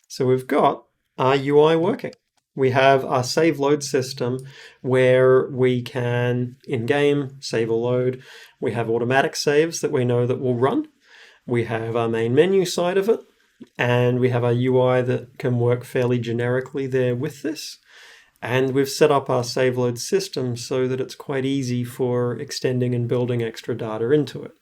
So we've got our UI working. We have our save load system where we can in-game save or load. We have automatic saves that we know that will run. We have our main menu side of it, and we have our UI that can work fairly generically there with this. And we've set up our save load system so that it's quite easy for extending and building extra data into it.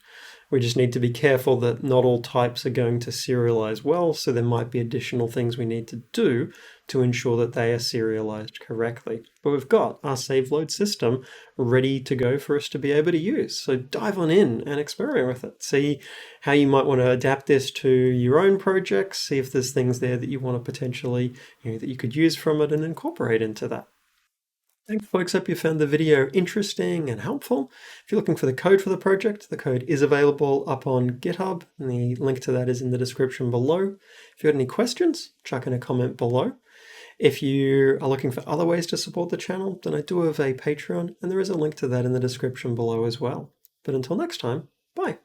We just need to be careful that not all types are going to serialize well, so there might be additional things we need to do to ensure that they are serialized correctly. But we've got our save load system ready to go for us to be able to use. So dive on in and experiment with it. See how you might want to adapt this to your own projects, see if there's things there that you want to potentially, that you could use from it and incorporate into that. Thanks, folks. Hope you found the video interesting and helpful. If you're looking for the code for the project, the code is available up on GitHub, and the link to that is in the description below. If you have any questions, chuck in a comment below. If you are looking for other ways to support the channel, then I do have a Patreon, and there is a link to that in the description below as well. But until next time, bye.